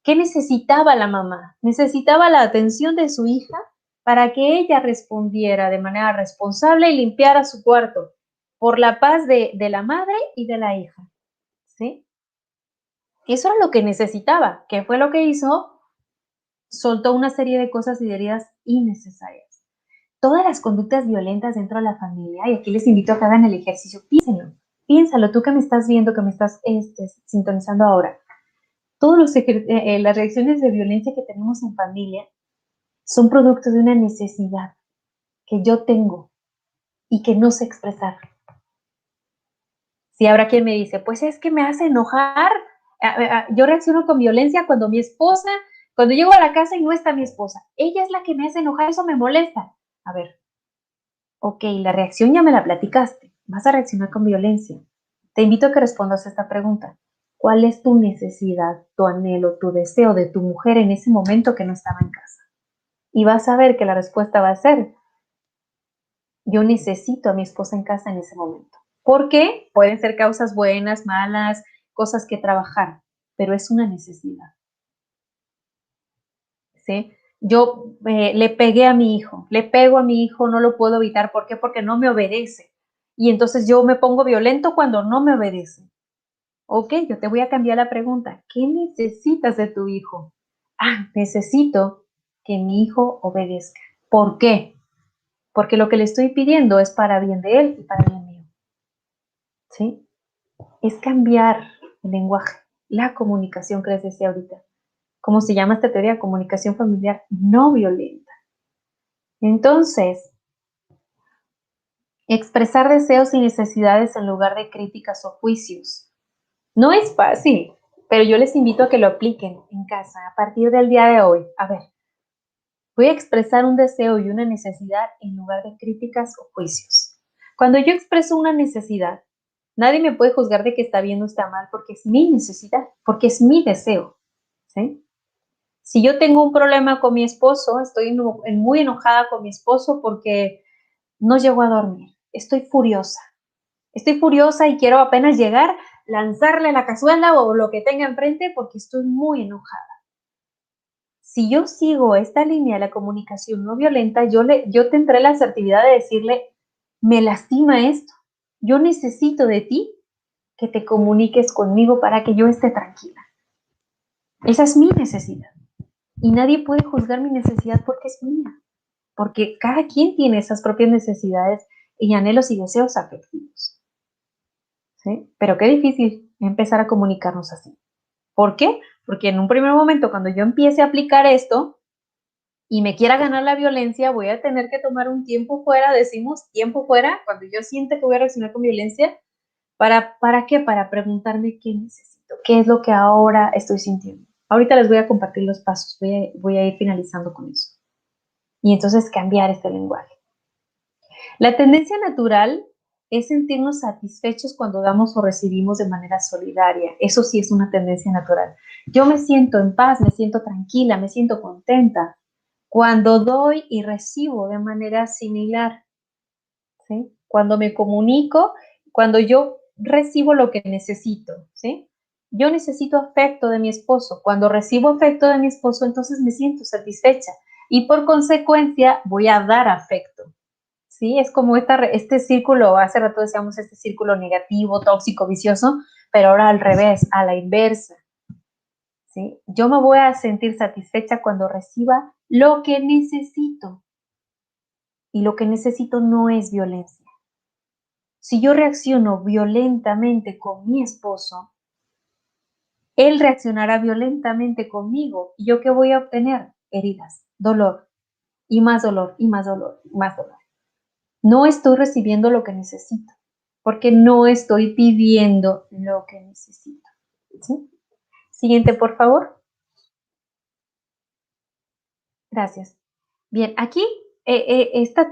¿qué necesitaba la mamá? Necesitaba la atención de su hija para que ella respondiera de manera responsable y limpiara su cuarto por la paz de la madre y de la hija, ¿sí? Eso era lo que necesitaba. ¿Qué fue lo que hizo? Soltó una serie de cosas y de heridas innecesarias. Todas las conductas violentas dentro de la familia, y aquí les invito a que hagan el ejercicio, piénsalo, tú que me estás viendo, que me estás sintonizando ahora. Todas las reacciones de violencia que tenemos en familia son producto de una necesidad que yo tengo y que no sé expresar. Si habrá quien me dice, pues es que me hace enojar, yo reacciono con violencia cuando mi esposa, cuando llego a la casa y no está mi esposa, ella es la que me hace enojar, eso me molesta. A ver, ok, la reacción ya me la platicaste, vas a reaccionar con violencia. Te invito a que respondas a esta pregunta. ¿Cuál es tu necesidad, tu anhelo, tu deseo de tu mujer en ese momento que no estaba en casa? Y vas a ver que la respuesta va a ser, yo necesito a mi esposa en casa en ese momento. ¿Por qué? Pueden ser causas buenas, malas, cosas que trabajar, pero es una necesidad, ¿sí? Yo le pegué a mi hijo, le pego a mi hijo, no lo puedo evitar. ¿Por qué? Porque no me obedece. Y entonces yo me pongo violento cuando no me obedece. Ok, yo te voy a cambiar la pregunta. ¿Qué necesitas de tu hijo? Ah, necesito que mi hijo obedezca. ¿Por qué? Porque lo que le estoy pidiendo es para bien de él y para bien mío. ¿Sí? Es cambiar el lenguaje. la comunicación que les decía ahorita. ¿Cómo se llama esta teoría? Comunicación familiar no violenta. Entonces, expresar deseos y necesidades en lugar de críticas o juicios. No es fácil, pero yo les invito a que lo apliquen en casa a partir del día de hoy. A ver, voy a expresar un deseo y una necesidad en lugar de críticas o juicios. Cuando yo expreso una necesidad, nadie me puede juzgar de que está bien o está mal porque es mi necesidad, porque es mi deseo, ¿sí? Si yo tengo un problema con mi esposo, estoy muy enojada con mi esposo porque no llegó a dormir. Estoy furiosa. Estoy furiosa y quiero apenas llegar, lanzarle la cazuela o lo que tenga enfrente porque estoy muy enojada. Si yo sigo esta línea de la comunicación no violenta, yo tendré la asertividad de decirle, me lastima esto. Yo necesito de ti que te comuniques conmigo para que yo esté tranquila. Esa es mi necesidad. Y nadie puede juzgar mi necesidad porque es mía. Porque cada quien tiene esas propias necesidades y anhelos y deseos afectivos. ¿Sí? Pero qué difícil empezar a comunicarnos así. ¿Por qué? Porque en un primer momento, cuando yo empiece a aplicar esto y me quiera ganar la violencia, voy a tener que tomar un tiempo fuera, decimos tiempo fuera, cuando yo sienta que voy a reaccionar con violencia, ¿para qué? Para preguntarme qué necesito, qué es lo que ahora estoy sintiendo. Ahorita les voy a compartir los pasos, voy a ir finalizando con eso. Y entonces cambiar este lenguaje. La tendencia natural es sentirnos satisfechos cuando damos o recibimos de manera solidaria. Eso sí es una tendencia natural. Yo me siento en paz, me siento tranquila, me siento contenta cuando doy y recibo de manera similar. ¿Sí? Cuando me comunico, cuando yo recibo lo que necesito. ¿Sí? Yo necesito afecto de mi esposo. Cuando recibo afecto de mi esposo, entonces me siento satisfecha y por consecuencia voy a dar afecto. Sí, es como este círculo, hace rato decíamos este círculo negativo, tóxico, vicioso, pero ahora al revés, a la inversa. ¿Sí? Yo me voy a sentir satisfecha cuando reciba lo que necesito. Y lo que necesito no es violencia. Si yo reacciono violentamente con mi esposo, él reaccionará violentamente conmigo. ¿Y yo qué voy a obtener? Heridas, dolor, y más dolor, y más dolor, y más dolor. No estoy recibiendo lo que necesito, porque no estoy pidiendo lo que necesito. ¿Sí? Siguiente, por favor. Gracias. Bien, aquí estos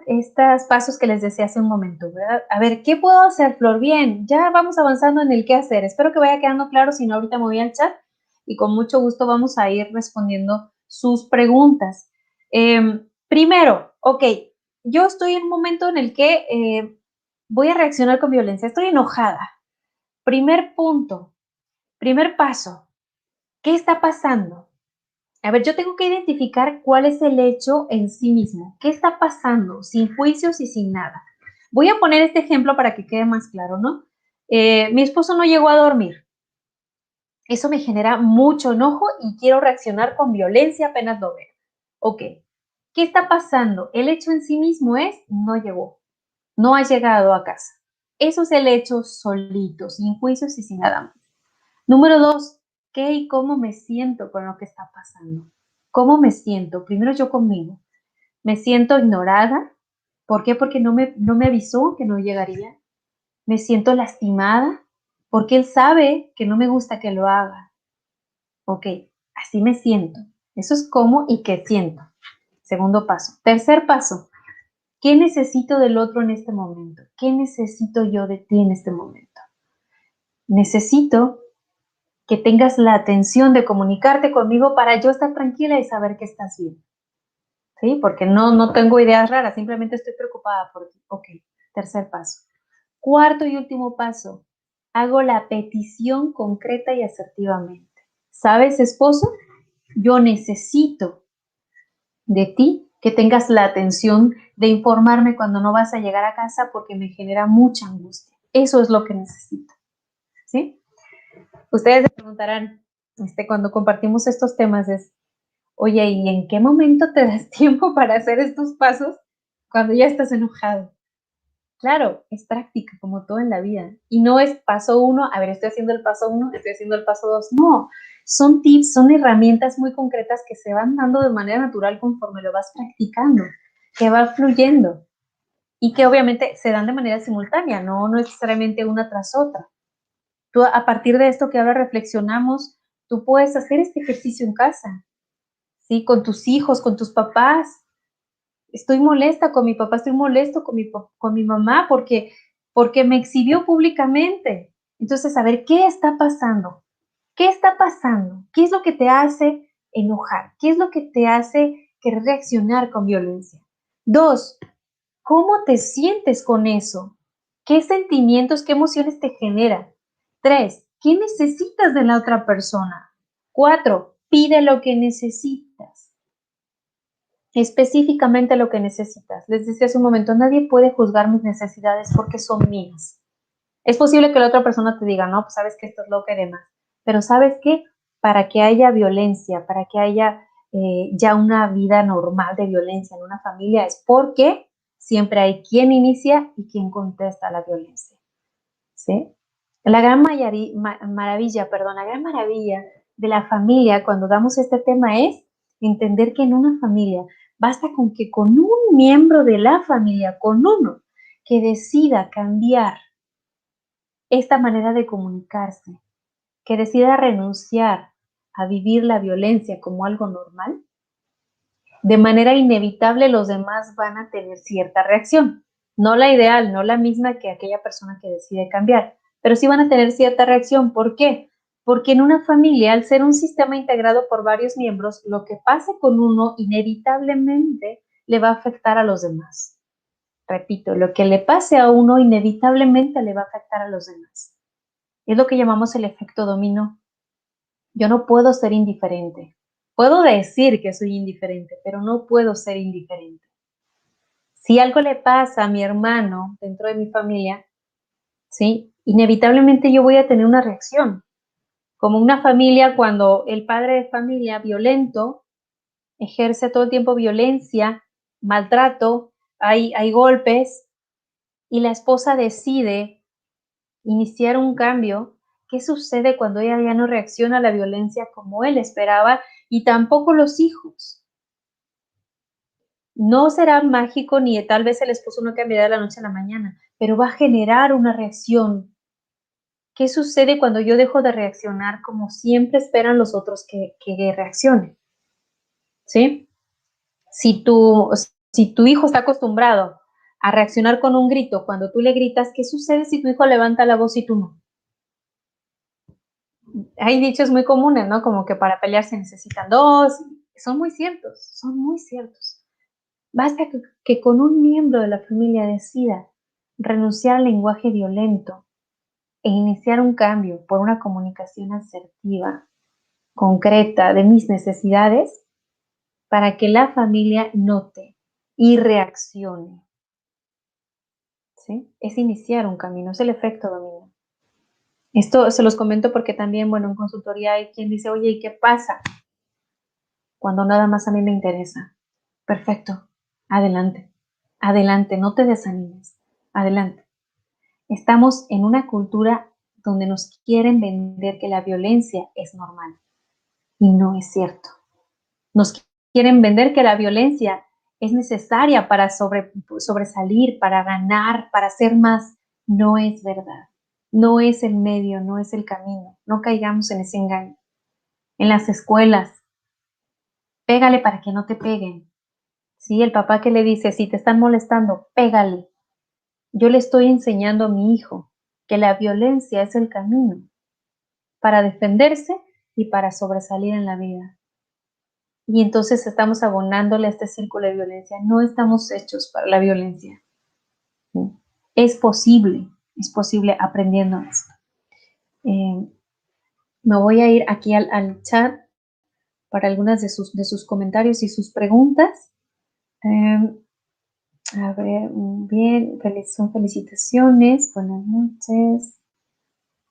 pasos que les decía hace un momento, ¿verdad? A ver, ¿qué puedo hacer, Flor? Bien, ya vamos avanzando en el qué hacer. Espero que vaya quedando claro, si no, ahorita me voy al chat y con mucho gusto vamos a ir respondiendo sus preguntas. Primero, ok, yo estoy en un momento en el que voy a reaccionar con violencia, estoy enojada. Primer punto, primer paso, ¿qué está pasando? A ver, yo tengo que identificar cuál es el hecho en sí mismo. ¿Qué está pasando? Sin juicios y sin nada. Voy a poner este ejemplo para que quede más claro, ¿no? Mi esposo no llegó a dormir. Eso me genera mucho enojo y quiero reaccionar con violencia apenas lo veo. Ok, ¿qué está pasando? El hecho en sí mismo es, no llegó, no ha llegado a casa. Eso es el hecho solito, sin juicios y sin nada más. Número 2, ¿qué y cómo me siento con lo que está pasando? ¿Cómo me siento? Primero yo conmigo. Me siento ignorada. ¿Por qué? Porque no me avisó que no llegaría. Me siento lastimada porque él sabe que no me gusta que lo haga. Ok, así me siento. Eso es cómo y qué siento. Segundo paso. Tercer paso. ¿Qué necesito del otro en este momento? ¿Qué necesito yo de ti en este momento? Necesito que tengas la atención de comunicarte conmigo para yo estar tranquila y saber que estás bien. ¿Sí? Porque no tengo ideas raras, simplemente estoy preocupada por ti. Ok, tercer paso. Cuarto y último paso, hago la petición concreta y asertivamente. ¿Sabes, esposo? Yo necesito de ti que tengas la atención de informarme cuando no vas a llegar a casa porque me genera mucha angustia. Eso es lo que necesito. ¿Sí? Ustedes se preguntarán, cuando compartimos estos temas es, oye, ¿y en qué momento te das tiempo para hacer estos pasos cuando ya estás enojado? Claro, es práctica como todo en la vida. Y no es paso uno, a ver, estoy haciendo el paso uno, estoy haciendo el paso dos. No, son tips, son herramientas muy concretas que se van dando de manera natural conforme lo vas practicando, que va fluyendo y que obviamente se dan de manera simultánea, no necesariamente una tras otra. Tú, a partir de esto que ahora reflexionamos, tú puedes hacer este ejercicio en casa, ¿sí? Con tus hijos, con tus papás. Estoy molesta con mi papá, estoy molesto con mi mamá porque me exhibió públicamente. Entonces, a ver, ¿qué está pasando? ¿Qué está pasando? ¿Qué es lo que te hace enojar? ¿Qué es lo que te hace querer reaccionar con violencia? Dos, ¿cómo te sientes con eso? ¿Qué sentimientos, qué emociones te genera? Tres, ¿qué necesitas de la otra persona? Cuatro, pide lo que necesitas. Específicamente lo que necesitas. Les decía hace un momento, nadie puede juzgar mis necesidades porque son mías. Es posible que la otra persona te diga, no, pues sabes que esto es lo que demás. Pero ¿sabes qué? Para que haya violencia, para que haya ya una vida normal de violencia en una familia, es porque siempre hay quien inicia y quien contesta la violencia. ¿Sí? La gran maravilla, perdón, la gran maravilla de la familia cuando damos este tema es entender que en una familia basta con que con un miembro de la familia, con uno, que decida cambiar esta manera de comunicarse, que decida renunciar a vivir la violencia como algo normal, de manera inevitable los demás van a tener cierta reacción. No la ideal, no la misma que aquella persona que decide cambiar, pero sí van a tener cierta reacción. ¿Por qué? Porque en una familia, al ser un sistema integrado por varios miembros, lo que pase con uno inevitablemente le va a afectar a los demás. Repito, lo que le pase a uno inevitablemente le va a afectar a los demás. Es lo que llamamos el efecto dominó. Yo no puedo ser indiferente. Puedo decir que soy indiferente, pero no puedo ser indiferente. Si algo le pasa a mi hermano dentro de mi familia, ¿sí? Inevitablemente yo voy a tener una reacción. Como una familia, cuando el padre de familia violento ejerce todo el tiempo violencia, maltrato, hay golpes, y la esposa decide iniciar un cambio. ¿Qué sucede cuando ella ya no reacciona a la violencia como él esperaba y tampoco los hijos? No será mágico ni tal vez el esposo no cambiará de la noche a la mañana, pero va a generar una reacción. ¿Qué sucede cuando yo dejo de reaccionar como siempre esperan los otros que reaccione? ¿Sí? Si tu, si tu hijo está acostumbrado a reaccionar con un grito cuando tú le gritas, ¿qué sucede si tu hijo levanta la voz y tú no? Hay dichos muy comunes, ¿no? Como que para pelear se necesitan dos. Son muy ciertos, son muy ciertos. Basta que con un miembro de la familia decida renunciar al lenguaje violento e iniciar un cambio por una comunicación asertiva, concreta de mis necesidades, para que la familia note y reaccione. ¿Sí? Es iniciar un camino, es el efecto dominó. Esto se los comento porque también, bueno, en consultoría hay quien dice, oye, ¿y qué pasa cuando nada más a mí me interesa? Perfecto, adelante, adelante, no te desanimes, adelante. Estamos en una cultura donde nos quieren vender que la violencia es normal y no es cierto. Nos quieren vender que la violencia es necesaria para sobresalir, para ganar, para ser más. No es verdad. No es el medio, no es el camino. No caigamos en ese engaño. En las escuelas, pégale para que no te peguen. Sí, el papá que le dice, si te están molestando, pégale. Yo le estoy enseñando a mi hijo que la violencia es el camino para defenderse y para sobresalir en la vida. Y entonces estamos abonándole a este círculo de violencia. No estamos hechos para la violencia. ¿Sí? Es posible aprendiendo esto. Me voy a ir aquí al chat para algunas de sus comentarios y sus preguntas. A ver, bien, son felicitaciones, buenas noches.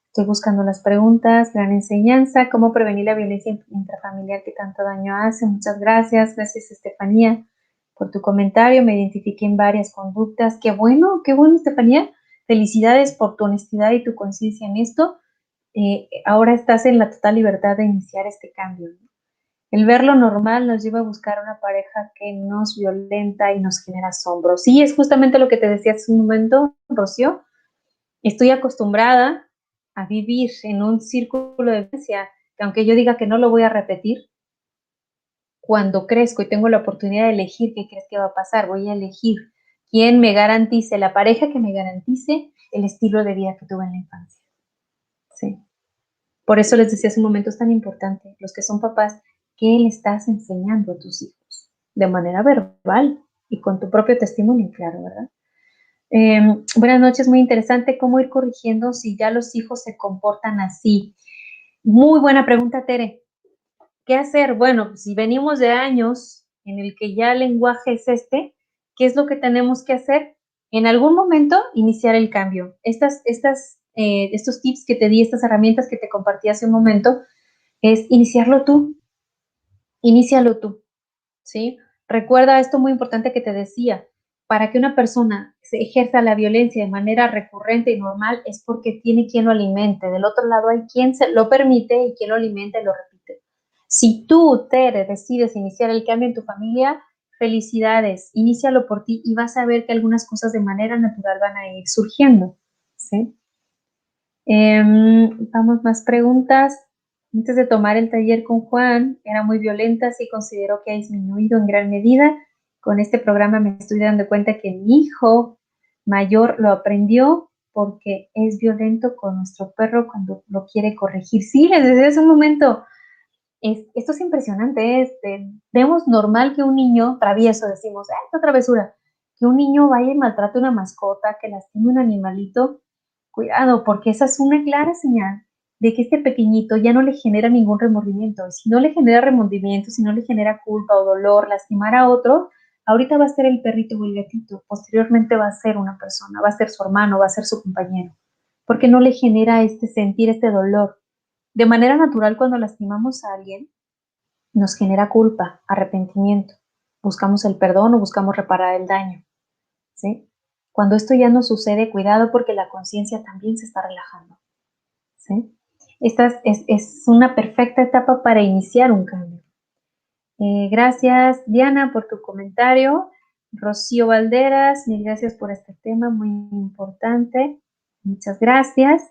Estoy buscando las preguntas, gran enseñanza, cómo prevenir la violencia intrafamiliar que tanto daño hace. Muchas gracias, gracias Estefanía por tu comentario, me identifiqué en varias conductas. Qué bueno, Estefanía. Felicidades por tu honestidad y tu conciencia en esto. Ahora estás en la total libertad de iniciar este cambio, ¿no? El ver lo normal nos lleva a buscar una pareja que nos violenta y nos genera asombro. Sí, es justamente lo que te decía hace un momento, Rocío. Estoy acostumbrada a vivir en un círculo de violencia, que aunque yo diga que no lo voy a repetir, cuando crezco y tengo la oportunidad de elegir qué crees que va a pasar, voy a elegir quién me garantice, la pareja que me garantice el estilo de vida que tuve en la infancia. Sí. Por eso les decía hace un momento, es tan importante, los que son papás, ¿qué le estás enseñando a tus hijos? De manera verbal y con tu propio testimonio, claro, ¿verdad? Buenas noches, muy interesante cómo ir corrigiendo si ya los hijos se comportan así. Muy buena pregunta, Tere. ¿Qué hacer? Bueno, pues si venimos de años en el que ya el lenguaje es este, ¿qué es lo que tenemos que hacer? En algún momento iniciar el cambio. Estos tips que te di, estas herramientas que te compartí hace un momento, es inícialo tú, ¿sí? Recuerda esto muy importante que te decía, para que una persona se ejerza la violencia de manera recurrente y normal es porque tiene quien lo alimente. Del otro lado hay quien se lo permite y quien lo alimenta y lo repite. Si tú, Tere, decides iniciar el cambio en tu familia, felicidades, inícialo por ti y vas a ver que algunas cosas de manera natural van a ir surgiendo, ¿sí? Vamos, más preguntas. Antes de tomar el taller con Juan, era muy violenta, sí considero que ha disminuido en gran medida. Con este programa me estoy dando cuenta que mi hijo mayor lo aprendió porque es violento con nuestro perro cuando lo quiere corregir. Sí, les decía hace un momento, esto es impresionante. Vemos normal que un niño travieso, decimos, esta travesura, que un niño vaya y maltrate una mascota, que lastime un animalito. Cuidado, porque esa es una clara señal de que este pequeñito ya no le genera ningún remordimiento. Y si no le genera remordimiento, si no le genera culpa o dolor, lastimar a otro, ahorita va a ser el perrito o el gatito, posteriormente va a ser una persona, va a ser su hermano, va a ser su compañero, porque no le genera este sentir, este dolor. De manera natural, cuando lastimamos a alguien, nos genera culpa, arrepentimiento. Buscamos el perdón o buscamos reparar el daño, ¿sí? Cuando esto ya no sucede, cuidado porque la conciencia también se está relajando, ¿sí? Esta es una perfecta etapa para iniciar un cambio. Gracias, Diana, por tu comentario. Rocío Valderas, mil gracias por este tema muy importante. Muchas gracias.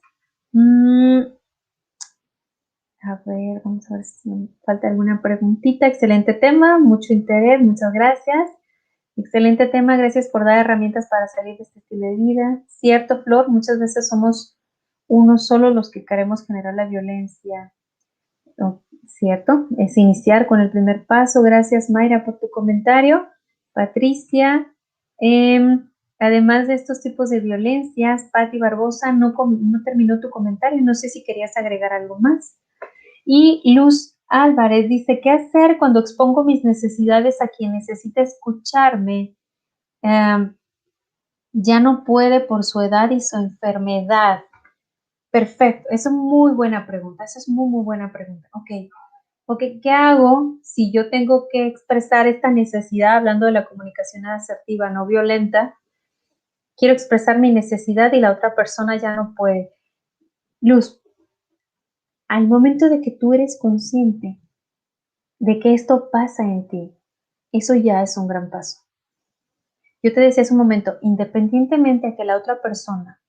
A ver, vamos a ver si me falta alguna preguntita. Excelente tema, mucho interés, muchas gracias. Excelente tema, gracias por dar herramientas para salir de este estilo de vida. Cierto, Flor, muchas veces somos uno solo los que queremos generar la violencia. No, ¿cierto? Es iniciar con el primer paso. Gracias, Mayra, por tu comentario. Patricia, además de estos tipos de violencias, Patti Barbosa no terminó tu comentario. No sé si querías agregar algo más. Y Luz Álvarez dice, ¿qué hacer cuando expongo mis necesidades a quien necesita escucharme? Ya no puede por su edad y su enfermedad. Perfecto, esa es muy buena pregunta, esa es muy, muy buena pregunta. Ok, ¿qué hago si yo tengo que expresar esta necesidad, hablando de la comunicación asertiva no violenta? Quiero expresar mi necesidad y la otra persona ya no puede. Luz, al momento de que tú eres consciente de que esto pasa en ti, eso ya es un gran paso. Yo te decía hace un momento, independientemente de que la otra persona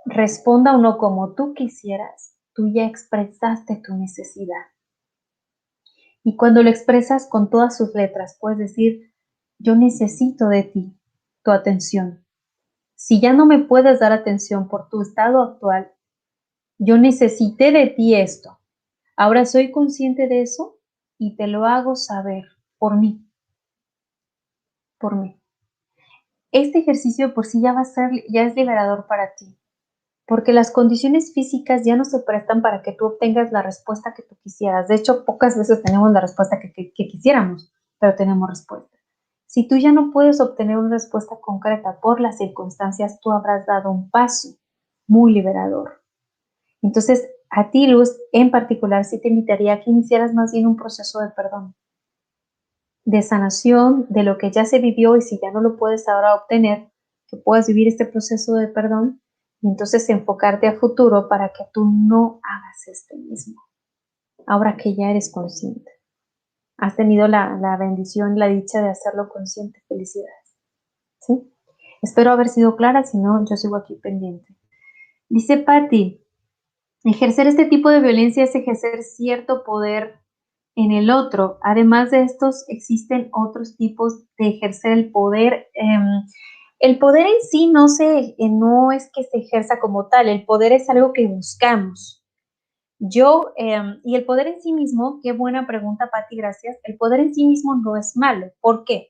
responda o no como tú quisieras, tú ya expresaste tu necesidad. Y cuando lo expresas con todas sus letras, puedes decir, yo necesito de ti tu atención. Si ya no me puedes dar atención por tu estado actual, yo necesité de ti esto. Ahora soy consciente de eso y te lo hago saber por mí, por mí. Este ejercicio por sí ya es liberador para ti, porque las condiciones físicas ya no se prestan para que tú obtengas la respuesta que tú quisieras. De hecho, pocas veces tenemos la respuesta que quisiéramos, pero tenemos respuesta. Si tú ya no puedes obtener una respuesta concreta por las circunstancias, tú habrás dado un paso muy liberador. Entonces, a ti, Luz, en particular, sí te invitaría a que iniciaras más bien un proceso de perdón. de sanación de lo que ya se vivió y si ya no lo puedes ahora obtener, que puedas vivir este proceso de perdón y entonces enfocarte a futuro para que tú no hagas este mismo, ahora que ya eres consciente. Has tenido la bendición, la dicha de hacerlo consciente. Felicidades. ¿Sí? Espero haber sido clara, si no, yo sigo aquí pendiente. Dice Patti, ejercer este tipo de violencia es ejercer cierto poder en el otro. Además de estos, existen otros tipos de ejercer el poder. El poder en sí no es que se ejerza como tal, el poder es algo que buscamos. Y el poder en sí mismo, qué buena pregunta, Patti, gracias. El poder en sí mismo no es malo. ¿Por qué?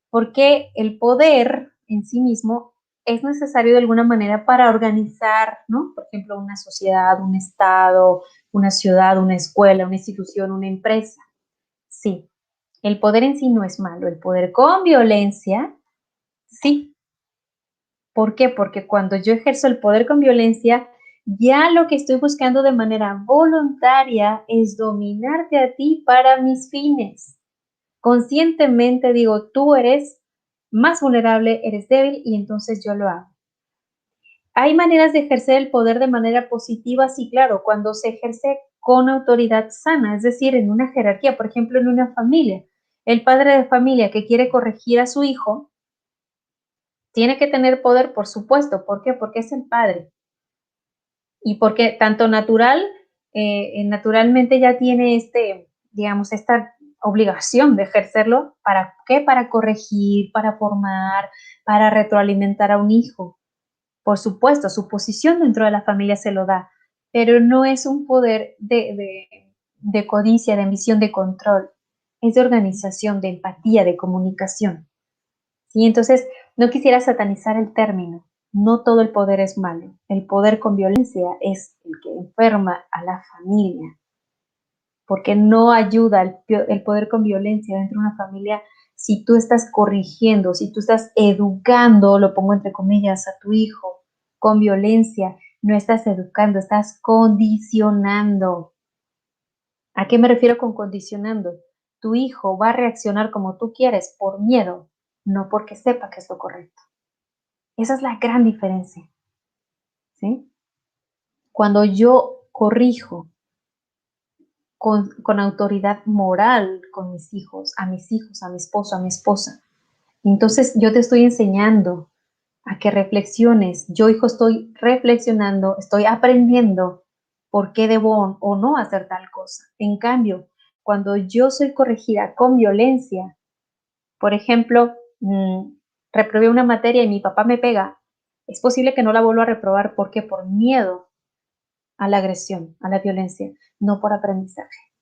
Porque el poder en sí mismo es necesario de alguna manera para organizar, ¿no? Por ejemplo, una sociedad, un estado, una ciudad, una escuela, una institución, una empresa. Sí, el poder en sí no es malo. El poder con violencia, sí. ¿Por qué? Porque cuando yo ejerzo el poder con violencia, ya lo que estoy buscando de manera voluntaria es dominarte a ti para mis fines. Conscientemente digo, tú eres más vulnerable, eres débil y entonces yo lo hago. ¿Hay maneras de ejercer el poder de manera positiva? Sí, claro, cuando se ejerce con autoridad sana, es decir, en una jerarquía, por ejemplo, en una familia. El padre de familia que quiere corregir a su hijo tiene que tener poder, por supuesto. ¿Por qué? Porque es el padre. Y porque tanto naturalmente ya tiene digamos, esta obligación de ejercerlo. ¿Para qué? Para corregir, para formar, para retroalimentar a un hijo. Por supuesto, su posición dentro de la familia se lo da, pero no es un poder de codicia, de ambición, de control. Es de organización, de empatía, de comunicación. ¿Sí? Entonces, no quisiera satanizar el término. No todo el poder es malo. El poder con violencia es el que enferma a la familia, porque no ayuda el poder con violencia dentro de una familia si tú estás corrigiendo, si tú estás educando, lo pongo entre comillas, a tu hijo con violencia. No estás educando, estás condicionando. ¿A qué me refiero con condicionando? Tu hijo va a reaccionar como tú quieres por miedo, no porque sepa que es lo correcto. Esa es la gran diferencia, ¿sí? Cuando yo corrijo con autoridad moral con mis hijos, a mi esposo, a mi esposa, entonces yo te estoy enseñando a que reflexiones. Yo, hijo, estoy reflexionando, estoy aprendiendo por qué debo o no hacer tal cosa. En cambio, cuando yo soy corregida con violencia, por ejemplo, reprobé una materia y mi papá me pega, es posible que no la vuelva a reprobar. ¿Por qué? Por miedo a la agresión, a la violencia, no por aprendizaje.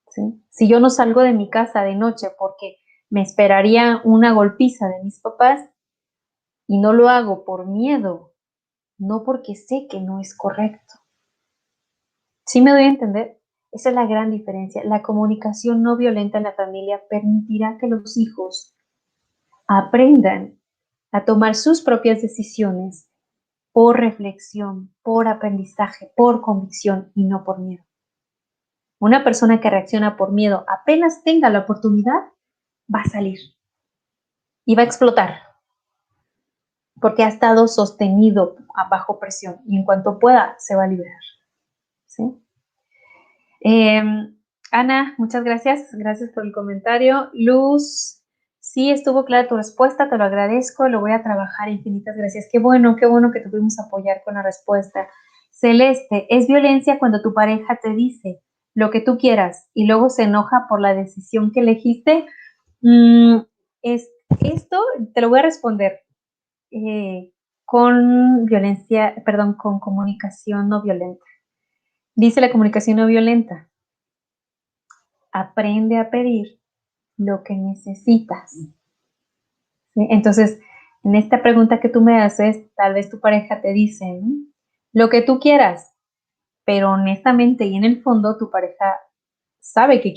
¿Sí? Si yo no salgo de mi casa de noche porque me esperaría una golpiza de mis papás y no lo hago por miedo, no porque sé que no es correcto. ¿Sí me doy a entender? Esa es la gran diferencia. La comunicación no violenta en la familia permitirá que los hijos aprendan a tomar sus propias decisiones por reflexión, por aprendizaje, por convicción y no por miedo. Una persona que reacciona por miedo, apenas tenga la oportunidad, va a salir y va a explotar porque ha estado sostenido bajo presión y en cuanto pueda se va a liberar. ¿Sí? Eh, Ana, muchas gracias. Gracias por el comentario. Luz, sí estuvo clara tu respuesta, te lo agradezco, lo voy a trabajar. Infinitas gracias. Qué bueno que te pudimos apoyar con la respuesta. Celeste, es violencia cuando tu pareja te dice lo que tú quieras y luego se enoja por la decisión que elegiste. Mm, esto te lo voy a responder con violencia, perdón, con comunicación no violenta. Dice la comunicación no violenta: aprende a pedir lo que necesitas. ¿Sí? Entonces, en esta pregunta que tú me haces, tal vez tu pareja te dice lo que tú quieras, pero honestamente y en el fondo tu pareja sabe que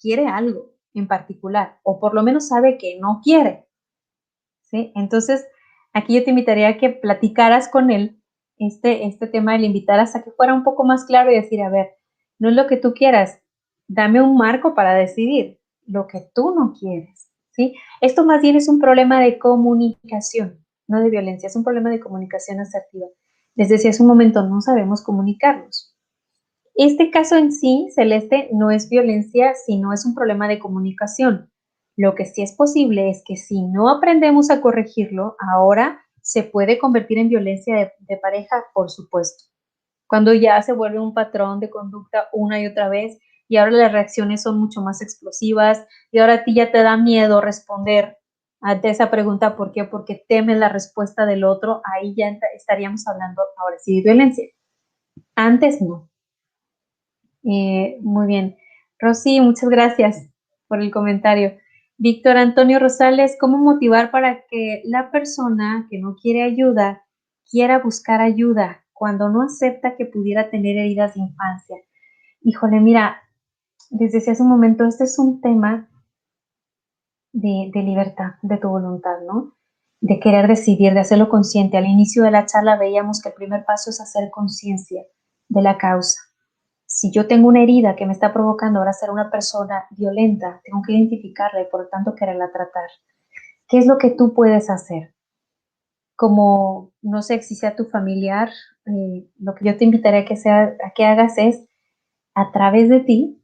quiere algo en particular, o por lo menos sabe que no quiere. ¿Sí? Entonces, aquí yo te invitaría a que platicaras con él este tema, le invitaras a que fuera un poco más claro y decir, a ver, no es lo que tú quieras, dame un marco para decidir. lo que tú no quieres, ¿sí? Esto más bien es un problema de comunicación, no de violencia, es un problema de comunicación asertiva. Les decía hace un momento, no sabemos comunicarnos. Este caso en sí, Celeste, no es violencia, sino es un problema de comunicación. Lo que sí es posible es que si no aprendemos a corregirlo, ahora se puede convertir en violencia de pareja, por supuesto. Cuando ya se vuelve un patrón de conducta una y otra vez y ahora las reacciones son mucho más explosivas y ahora a ti ya te da miedo responder ante esa pregunta, ¿por qué? Porque temes la respuesta del otro, ahí ya estaríamos hablando ahora sí de violencia. Antes no. Muy bien. Rosy, muchas gracias por el comentario. Víctor Antonio Rosales, ¿cómo motivar para que la persona que no quiere ayuda quiera buscar ayuda cuando no acepta que pudiera tener heridas de infancia? Híjole, mira, desde hace un momento, este es un tema de libertad, de tu voluntad, ¿no? De querer decidir, de hacerlo consciente. Al inicio de la charla veíamos que el primer paso es hacer conciencia de la causa. Si yo tengo una herida que me está provocando ahora ser una persona violenta, tengo que identificarla y por lo tanto quererla tratar. ¿Qué es lo que tú puedes hacer? Como, no sé si sea tu familiar, lo que yo te invitaría a que hagas es, a través de ti,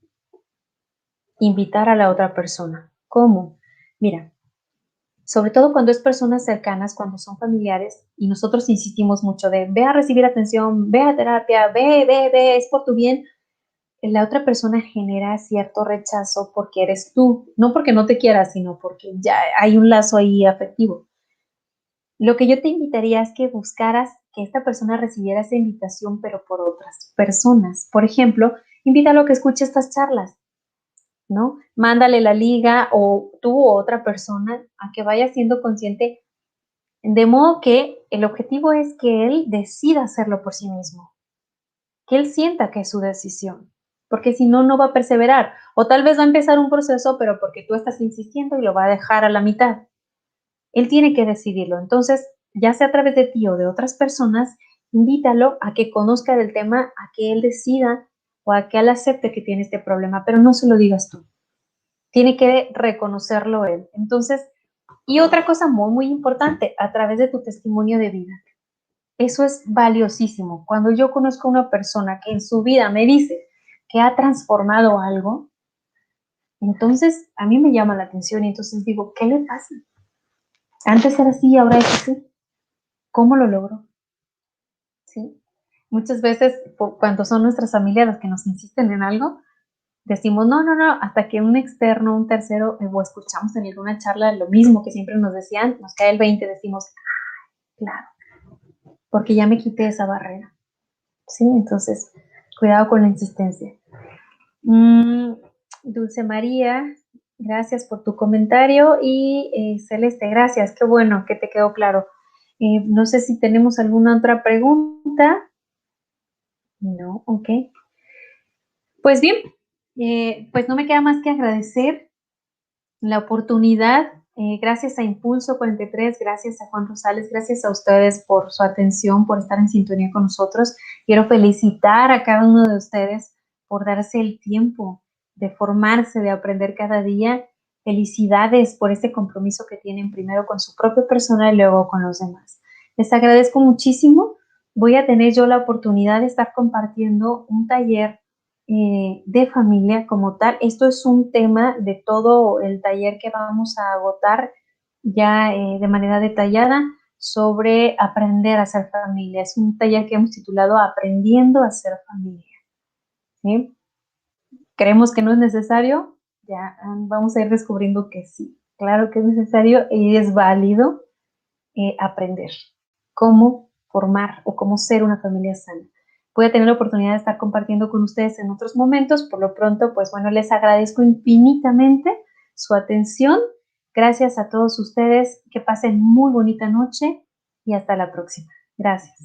invitar a la otra persona. ¿Cómo? Mira, sobre todo cuando es personas cercanas, cuando son familiares, y nosotros insistimos mucho de, ve a recibir atención, ve a terapia, ve, es por tu bien, la otra persona genera cierto rechazo porque eres tú, no porque no te quieras, sino porque ya hay un lazo ahí afectivo. Lo que yo te invitaría es que buscaras que esta persona recibiera esa invitación, pero por otras personas. Por ejemplo, invítalo a que escuche estas charlas, ¿no? Mándale la liga o tú o otra persona a que vaya siendo consciente, de modo que el objetivo es que él decida hacerlo por sí mismo, que él sienta que es su decisión, porque si no, no va a perseverar. O tal vez va a empezar un proceso, pero porque tú estás insistiendo y lo va a dejar a la mitad. Él tiene que decidirlo. Entonces, ya sea a través de ti o de otras personas, invítalo a que conozca del tema, a que él decida o a que él acepte que tiene este problema, pero no se lo digas tú. Tiene que reconocerlo él. Entonces, y otra cosa muy, muy importante, a través de tu testimonio de vida. Eso es valiosísimo. Cuando yo conozco a una persona que en su vida me dice que ha transformado algo, entonces a mí me llama la atención y entonces digo, ¿qué le pasa? Antes era así, ahora es así. ¿Cómo lo logró? ¿Sí? Muchas veces, cuando son nuestras familias las que nos insisten en algo, decimos, no, no, no, hasta que un externo, un tercero, o escuchamos en alguna charla lo mismo que siempre nos decían, nos cae el 20, decimos, claro, porque ya me quité esa barrera. ¿Sí? Entonces, cuidado con la insistencia. Dulce María, gracias por tu comentario y Celeste, gracias, qué bueno que te quedó claro. No sé si tenemos alguna otra pregunta. No, ok. Pues bien, pues no me queda más que agradecer la oportunidad. Gracias a Impulso 43, gracias a Juan Rosales, gracias a ustedes por su atención, por estar en sintonía con nosotros. Quiero felicitar a cada uno de ustedes por darse el tiempo de formarse, de aprender cada día. Felicidades por este compromiso que tienen primero con su propia persona y luego con los demás. Les agradezco muchísimo. Voy a tener yo la oportunidad de estar compartiendo un taller de familia como tal. Esto es un tema de todo el taller que vamos a agotar ya de manera detallada sobre aprender a ser familia. Es un taller que hemos titulado Aprendiendo a ser familia. ¿Sí? ¿Creemos que no es necesario? Ya vamos a ir descubriendo que sí. Claro que es necesario y es válido aprender cómo formar o cómo ser una familia sana. Voy a tener la oportunidad de estar compartiendo con ustedes en otros momentos. Por lo pronto, pues bueno, les agradezco infinitamente su atención. Gracias a todos ustedes. Que pasen muy bonita noche y hasta la próxima. Gracias.